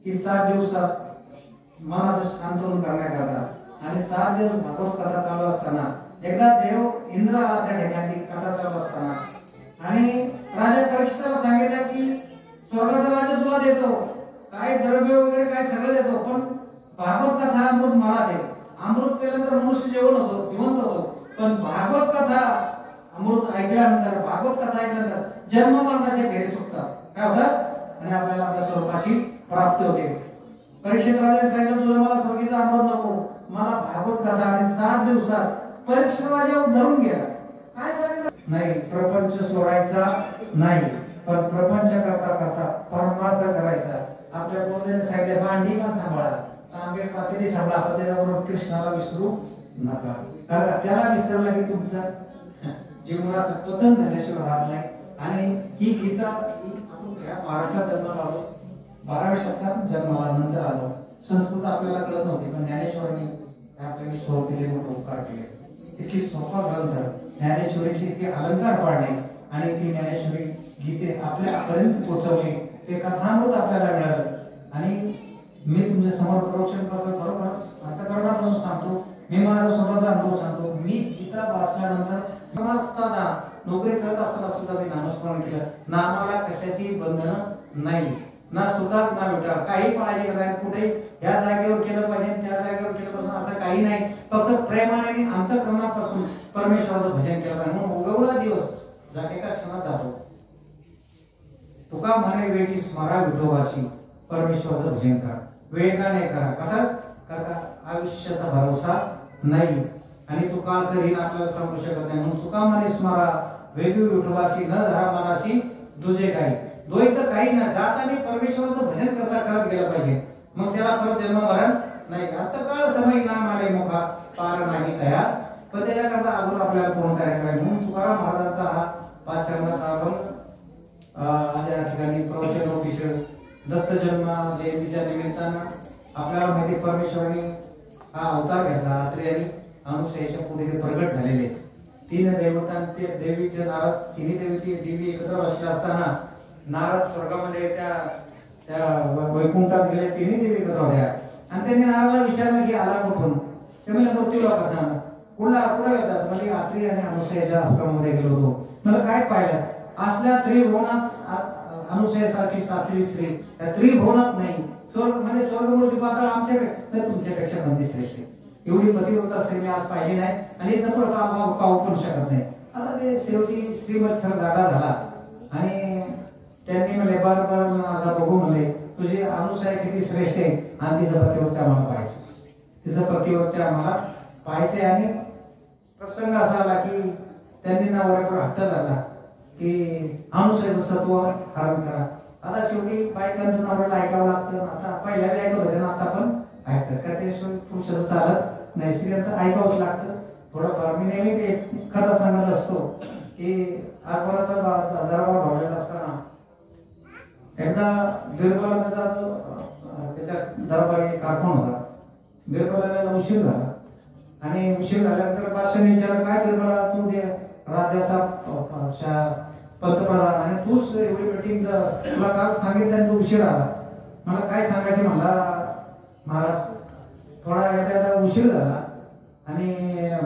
की 7 दिवसात मनाचं शांतवन करण्याकरता. आणि 7 दिवस भागवत कथा चालू असताना एकदा देव इंद्र आला त्या ठिकाणी कथा चालू असताना आणि राजा परीक्षिताला सांगितलं की स्वर्गाचं राज्य तुला देतो, काय द्रव्य वगैरे काय सगळं देतो, पण भागवत कथा अमृत मला दे. अमृत पेल्यानंतर मनुष्य जिवंत होतो, पण भागवत कथा अमृत ऐकल्यानंतर भागवत कथा ऐकल्यानंतर जन्म मरणाचे फेरे सुटतात, काय होतात आणि आपल्याला आपल्या स्वरूपाची प्राप्ती होते. परीक्षित राजाने सांगितलं तुला मला स्वर्गीचा अमृत नको, मला भागवत कथा. आणि 7 दिवसात परीक्षित राजा धरून गेला. काय सांगितलं नाही, प्रपंच सोडायचा नाही, पण प्रपंच करता करता परमार्थ करायचा. आपल्या बोलण्याने सांगितले भांडी पण सांभाळा, तांबे पातेली सांभाळा, त्याच्याबरोबर कृष्णाला विसरू नका. कारण त्याला विसरला की तुमचा जीवनाचं पतन झाल्याशिवाय राहत नाही. आणि ही गीता आपण महाराष्ट्रात जन्माला आलो, 12व्या शतकात जन्माला नंतर आलो. संस्कृत आपल्याला कळत नव्हती, पण ज्ञानेश्वरांनी आपल्याला सोडलेले मोठे उपकार केले. इतकी सोपा ग्रंथ ज्ञानेश्वरीचे इतके अलंकार पाडले आणि ती ज्ञानेश्वरी गीते आपल्यापर्यंत पोहोचवली. ते कथामृत आपल्याला मिळालं. आणि मी तुमच्या समोर प्रवचन करतो, खरोखरच अंतःकरणापासून सांगतो, मी माझा स्वतःचा अनुभव सांगतो. मी गीता वाचल्यानंतर असताना नोकरी करत असताना सुद्धा मी नामस्मरण केलं. नामाला कशाची बंधन नाही, ना सुद्धा ना विचार काही पाहिजे नाही. कुठे या जागेवर केलं पाहिजे त्या जागेवर केलं पाहिजे असं काही नाही. फक्त प्रेमाने आणि अंतःकरणापासून परमेश्वराचं भजन केलं पाहिजे. म्हणून उगवला दिवस एका क्षणात जातो. तुका म्हणे वेळी स्मरा विठोबाशी परमेश्वराचं भजन करा, वेगाने करा. कसं करता आयुष्याचा भरोसा नाही आणि तू काळ कधी आपल्याला सांगू शकत नाही. म्हणून तुका म्हणे स्मरा वेगळी विठोबाशी न धरा मनाशी दुजे काही द्वैत काही ना. जाताना परमेश्वराचं भजन करत गेलं पाहिजे. मग त्याला परत जन्म मरण नाही. अंतकाळ समय नाम आले मुखा पार नाही तया. पण त्याच्याकरता अगोदर आपल्याला पूर्ण तयारी करायची. म्हणून तुकाराम महाराजांचा हा 5 चरणाचा आपण अशा ठिकाणी प्रवचन विषय दत्त जन्म जयंतीच्या निमित्तानं आपल्याला माहिती परमेश्वराने हा अवतार घेतला. अत्रे आणि अनुसयाच्या पुढे ते प्रगट झालेले तीन देवता ते देवीचे नारद तिन्ही देवी एकत्र बसले असताना नारद स्वर्गामध्ये त्या वैकुंठात गेले. तिन्ही देवी एकत्र होत्या आणि त्यांनी नारदाला विचारलं की आला कुठून. ते म्हणजे मृत्यू लोकात कुठे येतात. म्हणजे अत्रे आणि अनुसयाच्या आश्रमामध्ये गेलो होतो. मला काय पाहिलं असल्या त्रिभुवनात अनुसयासारखी सात्विक स्त्री त्या त्रिभुवनात नाही. स्वर्ग म्हणजे स्वर्गमूर्ती पात्र आमच्या तुमच्यापेक्षा बंदी श्रेष्ठ. एवढी पतिव्रता स्त्री मी आज पाहिली नाही आणि इथं पाहू पण शकत नाही. आता ते शेवटी श्रीमच्छर जागा झाला आणि त्यांनी म्हणले बरं आता बघू म्हणले तुझी अनुसया किती श्रेष्ठ आहे आणि तिचं प्रतिवृत्ती आम्हाला पाहिजे. तिचं प्रतिवृत्ती आम्हाला पाहिजे. आणि प्रसंग असा आला की त्यांनी नवऱ्यावर हट्ट धरला की अनुसयाचं सत्व हरण करा. आता शेवटी बायकांचं नवऱ्याला ऐकावं लागतं. आता पहिल्या बी ऐकत होते ना आता पण ऐकतात का ते पुरुषाचं चालत नाही. स्त्रियांचं ऐकावंच लागतं थोडंफार. मी नेहमी एक कथा सांगत असतो की अकबराचा दरबार भरलेला असताना एकदा बिरबलाचा त्याच्या दरबारी कारखाना होता. बिरबलाला उशीर झाला आणि उशीर झाल्यानंतर बादशाहने विचारलं काय बिरबला तू दे राज्याचा पंतप्रधान आणि तूच एवढी मीटिंग तुला काल सांगितलं आणि तू उशीर आला. मला काय सांगायचं म्हणला महाराज थोडा याचा उशीर झाला आणि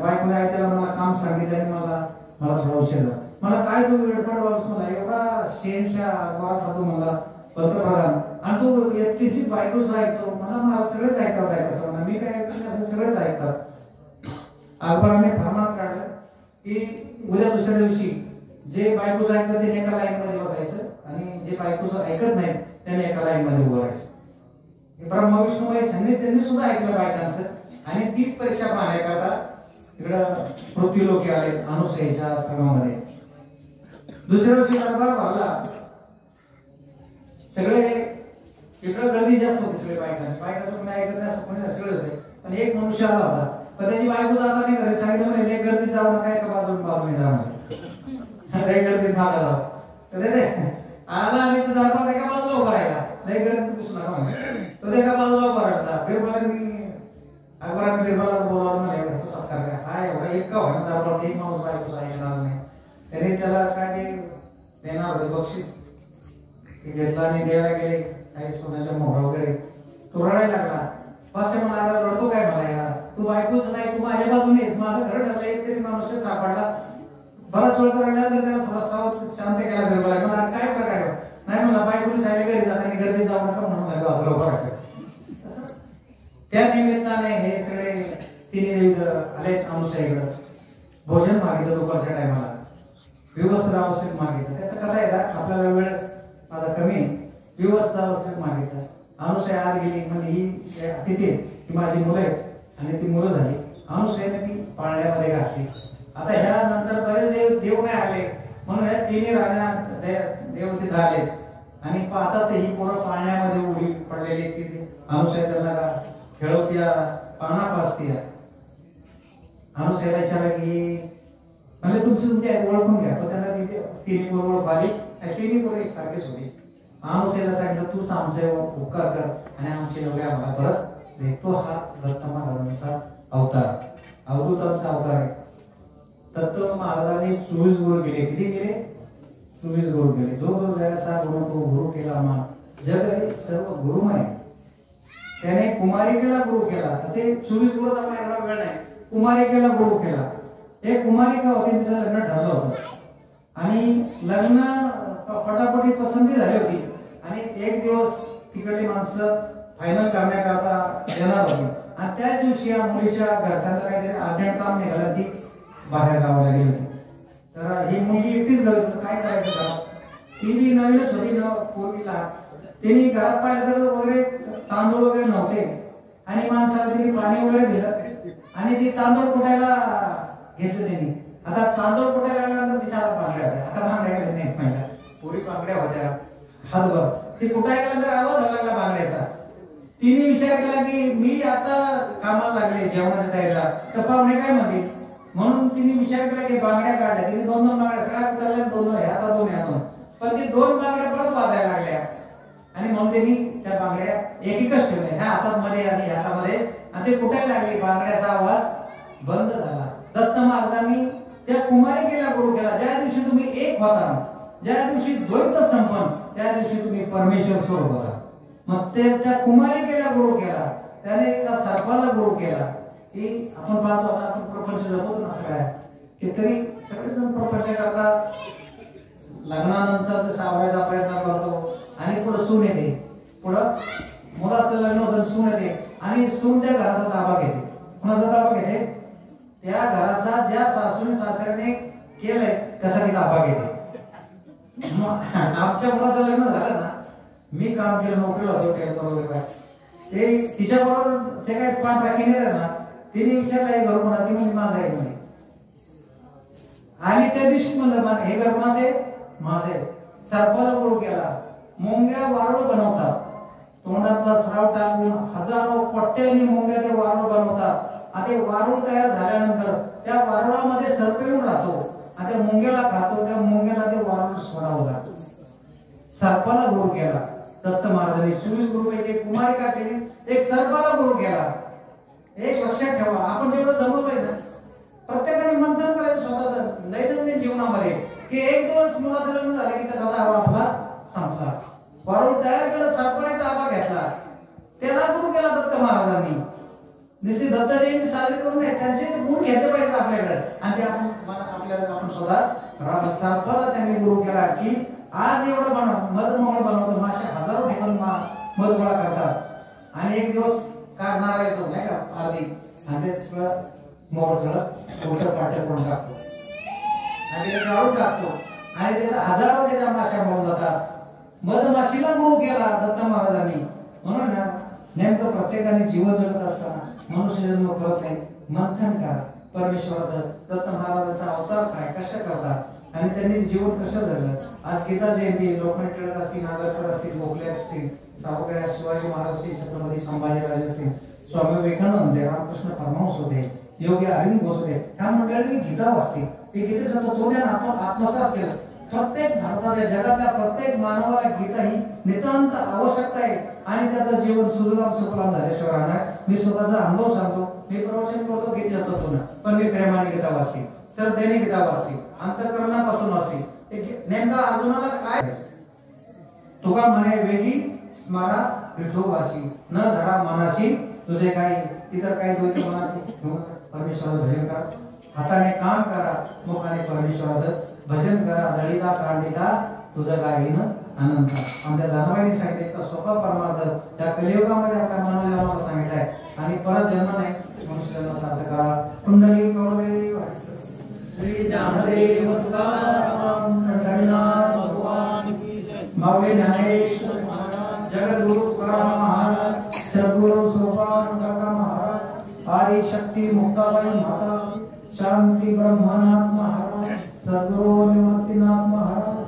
बायकोने ऐकायला मला काम सांगितलं आणि मला थोडा उशीर झाला. मला काय तू वेळपड वापस मला एवढा शेनशा अकबराचा तू मला पंतप्रधान आणि तू इतकीची बायकोच ऐकतो. मला सगळेच ऐकतात बायकोचं म्हणा मी काय ऐकतो सगळेच ऐकतात. अकबराने फरमान काढलं की उद्या दुसऱ्या दिवशी जे बायकोचं ऐकतात त्याने एका लाईन मध्ये बसायचं आणि जे बायकोचं ऐकत नाही त्याने एका लाईन मध्ये उभं राहायचं. ब्रह्मा विष्णू महेश त्यांनी सुद्धा ऐकलं बायकांचं आणि ती परीक्षा पाहण्याकरता इकडं पृथ्वीलोकी आले अनुसयाच्या आश्रमामध्ये. दुसऱ्या दिवशी दरबार भरला. सगळे इकडं गर्दी जास्त होती. सगळे बायकांचं कोणी ऐकत नाही असं कोणी सगळे होते. पण एक मनुष्य आला होता पण त्याची बायको जाता नाही घरी सांगितलं म्हणे गर्दी जाऊ नका एका बाजूने जाऊ नका गर्दीत मागा जाऊ. तर ते आला आणि तो दरबार एका बाजूला उभा राहिला. लय गर्दी दिसू नका म्हणे. तो एका बाजूला उभा राहिला. अकबराने बिरबलाला बोलावलं म्हणे याचा सत्कार काय हा एवढा एक का होणार दरबारात एक माणूस बायकोचा ऐकणार नाही. त्याने त्याला काय ते देणार होते बक्षीस घेतला आणि द्यायला गेले काही सोन्याच्या मोहरा वगैरे. तो रडायला लागला. पाचशे मला रडतो काय मला येणार तू बायकोच नाही तू माझ्या बाजूनेच माझं घर ठरलं एक तरी माणूस सापडला. बराच वेळ रडल्यानंतर त्याला थोडा सावध शांत केला बिरबला. मला काय प्रकार नाही मला बायकोनी साहेब घरी जाताना गर्दी जाऊ नका म्हणून बाजूला उभा राहतो. त्या निमित्ताने हे सगळे तिन्ही देव आले अनुसयाकडे. भोजन मागितलं दुपारच्या टायमाला व्यवस्था आवश्यक मागितलं. त्यात कथा येतात आपल्याला वेळ माझा कमी व्यवस्था आवश्यक मागितलं. अनुसया आत गेली म्हणजे ही अतिथी ही माझी मुलं आहेत आणि ती मुलं झाली. अनुसयाने ती पाळण्यामध्ये घातली. आता ह्या नंतर बरेच देव नाही आले म्हणून ह्या तिन्ही राण्या देव तिथं आले आणि पाहतात ते ही पोरं पाळण्यामध्ये उडी पडलेली की अनुसया त्यांना खेळवत्या पाना पाचत्या. अनुसयाला विचारलं की म्हणजे तुमची ओळखून घ्या. पण त्यांना तिथे तिन्ही पोरं ओळख आली. तिन्ही पोरं एक सारखेच होते. अनुसयाला सांगितलं तूच आमचे उपकार कर आणि आमचे एवढे आम्हाला परत देतो. हा दत्त महाराजांचा अवतार अवधूतांचा अवतार आहे. दत्त महाराजांनी 24 गुरु केले. किती केले? 24 गुरु केले. जो जयाचा गुरु तो गुरु केला मा जग सर्व गुरुमय. त्याने कुमारिकेला गुरु केला. ते 24 गुरुचा एवढा वेळ नाही. कुमारिकेला गुरु केला. एक कुमारिका होती तिचं लग्न ठरलं होतं आणि लग्न पटापटी पसंती झाली होती आणि एक दिवस तिकडली माणसं फायनल करण्याकरता येणार होती आणि त्याच दिवशी या मुलीच्या घरच्यांचं काहीतरी अर्जंट काम निघालं. ती बाहेर गावाला गेली होती. तर ही मुलगी एकटीच घरी काय करायचं का ती बी नवीनच होती न पोरीला. तिने घरात पाहिलं तर वगैरे तांदूळ वगैरे नव्हते आणि माणसाला तिने पाणी वगैरे दिलं आणि ती तांदूळ कुटायला घेतलं त्यांनी. आता तांदूळ कुटायला लागल्यानंतर दिसायला बांगड्या होत्या. आता बांगड्या गेल्या नाही पहिल्या पोरी बांगड्या होत्या हातभर. ती कुटायला गेल्यानंतर आवाज व्हायला लागला बांगड्याचा. तिने विचार केला की मी आता कामाला लागले जेवणाच्या तयारीला तर पाहुणे काय म्हणतील म्हणून तिने विचार केला की बांगड्या काढल्या. तिने 2-2 बांगड्या सगळ्या उचलल्या 2-2 ह्याचा 2 ह्याचा पण ती 2 बांगड्या परत वाजायला लागल्या आणि म्हणून त्यांनी त्या बांगड्या एकीकच ठेवल्या, ह्या हातात मध्ये आणि ह्या हातामध्ये, आणि ते कुठायला लागले. बांगड्याचा आवाज बंद झाला. दत्त महाराजांनी त्या कुमारिकेला गुरु केला. ज्या दिवशी तुम्ही एक होता, ज्या दिवशी द्वैत संपन्न, त्या दिवशी तुम्ही परमेश्वर स्वरूप होता. मग ते त्या कुमारिकेला गुरु केला, त्याने त्या सर्पाला गुरु केला. की आपण पाहतो आता आपण प्रपंच जगतो ना, सगळ्या कितीतरी सगळेजण प्रपंच करतात. लग्नानंतर ते सावरायचा प्रयत्न करतो आणि पुढे सून येते, पुढं मुलाचं लग्न होतं, सून येते आणि सून त्या घराचा ताबा घेते. कोणाचा ताबा घेते? त्या घराचा ज्या सासूने सासऱ्याने केलंय त्याचा ती ताबा घेते. आमच्या मुलाचं लग्न झालं ना, मी काम केलं, नोकरीला होतो टेलर वगैरे, ते तिच्या बरोबर जे काही पाठ राखीने ना, तिने विचारलं घर कोणा, ती म्हणजे माझं आहे म्हणे. आणि त्या दिवशी म्हणलं हे घर कोणाचे? माझे. सर्पाला गुरु केला. मुंग्या वारुळ बनवतात, तोंडातला स्राव टाकून हजारो कोट्यानी मुंग्या ते वारुळ बनवतात. आणि ते वारुळ तयार झाल्यानंतर त्या वारुळामध्ये सर्प येऊन राहतो आणि त्या मुंग्याला खातो, त्या मुंग्याला ते वारुळ सोडावं लागतं. सर्पाला गुरु केला दत्त महाराजांनी. 24 गुरु पैकी एक कुमारिका केली, एक सर्पाला गुरु केला. एक लक्षात ठेवा, आपण जेवढं जमवलंय ना, प्रत्येकाने मंथन करायचं स्वतःच दैनंदिन जीवनामध्ये, की एक दिवस मुलाचं लग्न झालं की त्याचा ताबा आपला संपला. वारुळ तयार केलं, सर्पाने ताबा घेतला, त्याला गुरु केला दत्त महाराजांनी. निश्चित दत्त जयंती साजरी करून त्यांचे गुण घेतले पाहिजे आपल्याकडे, आणि ते आपल्याला आपण स्वतः सर्पाला त्यांनी गुरु केला. की आज एवढं मधमोहळ बनवतो, मासे हजारो ठिकाणी मध गोळा करतात, आणि एक दिवस काढणारा येतो नाही का आधी, आणि ते सगळं मोड सगळं मोठं पाट्या करून टाकतो आणि ते काढून टाकतो, आणि त्याचा हजारो त्याच्या माश्या मरून जातात. मधमाशीला गुरु केला दत्त महाराजांनी. म्हणून ना नेमकं प्रत्येकाने जीवन जगत असताना मनुष्य जन्म करत नाही, मंथन करा परमेश्वराचं. दत्त महाराजांचा अवतार काय, कशा करतात, आणि त्यांनी जीवन कसं जगलं. आज गीता जयंती, लोकमान्य टिळक असतील, नागरकर असतील, गोखले असतील, सावरकर, शिवाजी महाराज असतील, छत्रपती संभाजीराजे असतील, स्वामी विवेकानंद, रामकृष्ण परमहंस होते, योगी अरविंद घोष होते, ह्या मंडळींनी गीता वाचली. ते गीतेचं तत्वज्ञान आपण आत्मसात केलं. प्रत्येक भारताच्या जगातल्या प्रत्येक मानवाला गीता ही नितांत आवश्यकता आहे, आणि त्याचं जीवन सुजलाम सुफलाम झाल्याशिवाय राहणार. मी स्वतःचा अनुभव सांगतो, मी प्रवचन करतो गीतेच्या तत्वज्ञान, पण मी प्रेमाने गीता वाचली, श्रद्धेने गीता वाचली, अंतःकरणापासून वाचली. नेमका अर्जुनाला काय तुका म्हणे, वेगी स्मरा विठोबाशी, न धरा मनाशी तुझे काही इतर काही द्वैत मनात परमेश्वराचं भजन करा. हाताने काम करा, मुखाने परमेश्वराचं भजन करा. दळिता कांडिता तुझं गायीन अनंत. आमच्या दानवाईने सांगितलं इतका सोपा परमार्थ त्या कलियुगामध्ये आपल्या मानव जन्माला सांगितलाय, आणि परत जन्म नाही, मनुष्य जन्म सार्थ करा. कुंडली कौरदेव श्री ज्ञानदेव तुकाराम पंढरीनाथ भगवान की जय. माऊली ज्ञानेश्वर महाराज, जगद्गुरु तुकाराम महाराज, सद्गुरु सोपान काका महाराज, आदि शक्ती मुक्ताबाई माता, शांती ब्रह्मनाथ महाराज, सद्गुरु निवृत्तीनाथ महाराज,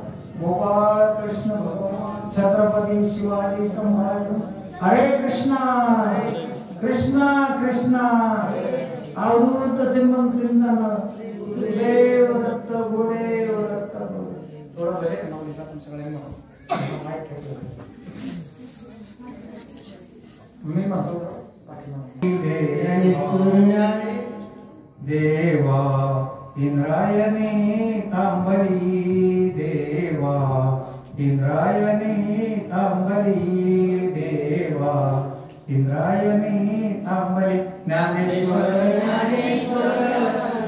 गोपाल कृष्ण भगवान, छत्रपती शिवाजी महाराज. हरे कृष्णा कृष्णा कृष्णा अवधूत चिंतन देव दत्त गुरुदेव दत्त. थोडा भजन माऊलीचा आपण सगळ्यांनी माईक घेतो. मी म्हणतो देवा इंद्रायणी तांबली, देवा इंद्रायणी तांबली, देवा इंद्रायणी तांबली. ज्ञानेश्वर ज्ञानेश्वर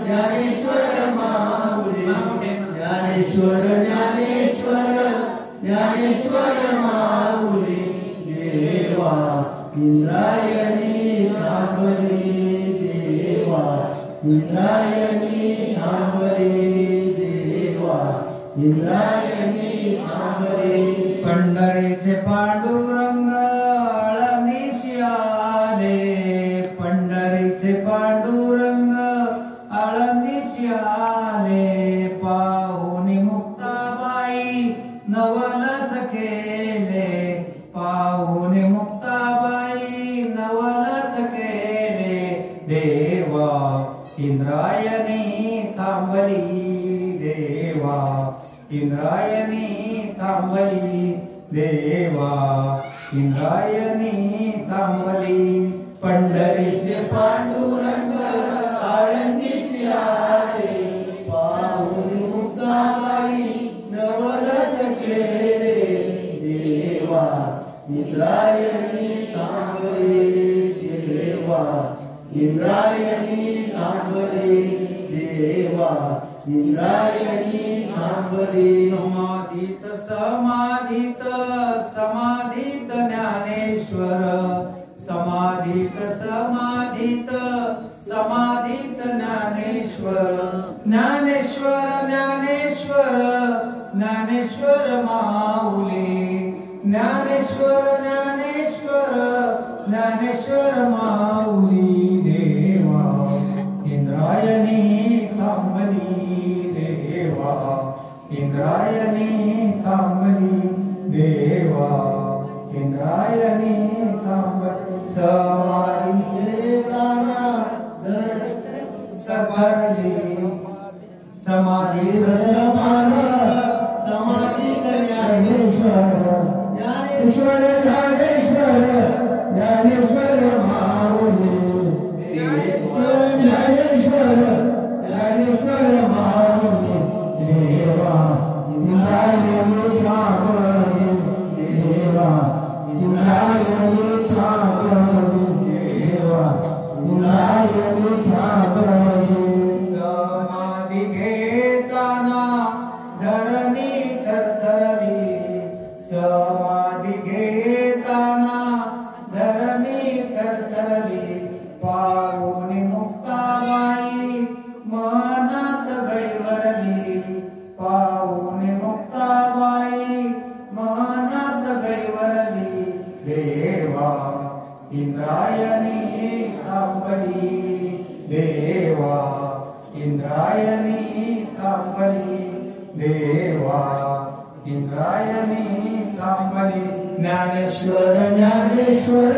ज्ञानेश्वर माऊली, ज्ञानेश्वर ज्ञानेश्वर ज्ञानेश्वर माऊली, देवा इंद्रायणी तांबली, देवा इंद्रायणी तांबली, देवा इंद्रायणी तांबली. पंढरीचे पांडुरंग आळंदीशी आले, पंढरीचे पांडुरंग आळंदीशी आले, पाहुणी मुक्ताबाई नवलच केले, पाहुणी मुक्ताबाई नवलच केले, देवा इंद्रायणी थांबली, देवा इंद्रायणी थांबली, देवा इंद्रायणी थांबली पंढरीचे पांडुरंग आळंदीशी आले पाहून मुक्ताबाई नवलच केले देवा इंद्रायणी थांबली देवा इंद्रायणी थांबली देवा इंद्रायणी थांबली समाधीत समाधीत समाधीत ज्ञानेश्वर समाधीत समाधीत समाधीत ज्ञानेश्वर ज्ञानेश्वर ज्ञानेश्वर ज्ञानेश्वर माऊली ज्ञानेश्वर ज्ञानेश्वर ज्ञानेश्वर माऊली देवा इंद्रायणी थांबली देवा इंद्रायणी थांबली देवा इंद्रायणी थांबली समाधी सरभरली समाधी समाधी ज्ञानेश्वर ज्ञानेश्वर ज्ञानेश्वर ज्ञानेश्वर माऊली ज्ञानेश्वर ज्ञानेश्वर माऊली देवा इंद्रायणी थांबली देवा इंद्रायणी थांबली देवा इंद्रायणी थांबली समाधी घेताना धरणी थरथरली समाधी घेताना धरणी थरथरली पाहून मुक्ताबाई मनात गैवरली पाहून मुक्ताबाई मनात गैवरली देवा इंद्रायणी थांबली देवा इंद्रायणी थांबली देवा इंद्रायणी थांबली ज्ञानेश्वर ज्ञानेश्वर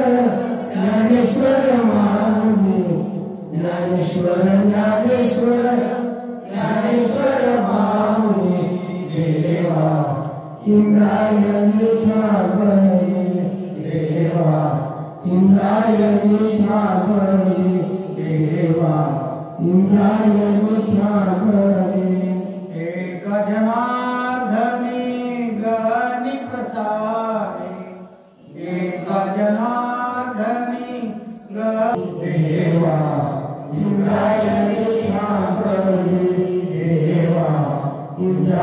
ज्ञानेश्वर माऊली ज्ञानेश्वर ज्ञानेश्वर ज्ञानेश्वर माऊली देवा इंद्रायणी थांबली देवा इंद्रायणी थांबली देवा इंद्रायणी थांबली एक जनार्दनी गणी प्रसादे एक जनार्दनी देवा इंद्रायणी थांबली देवा इंद्रायणी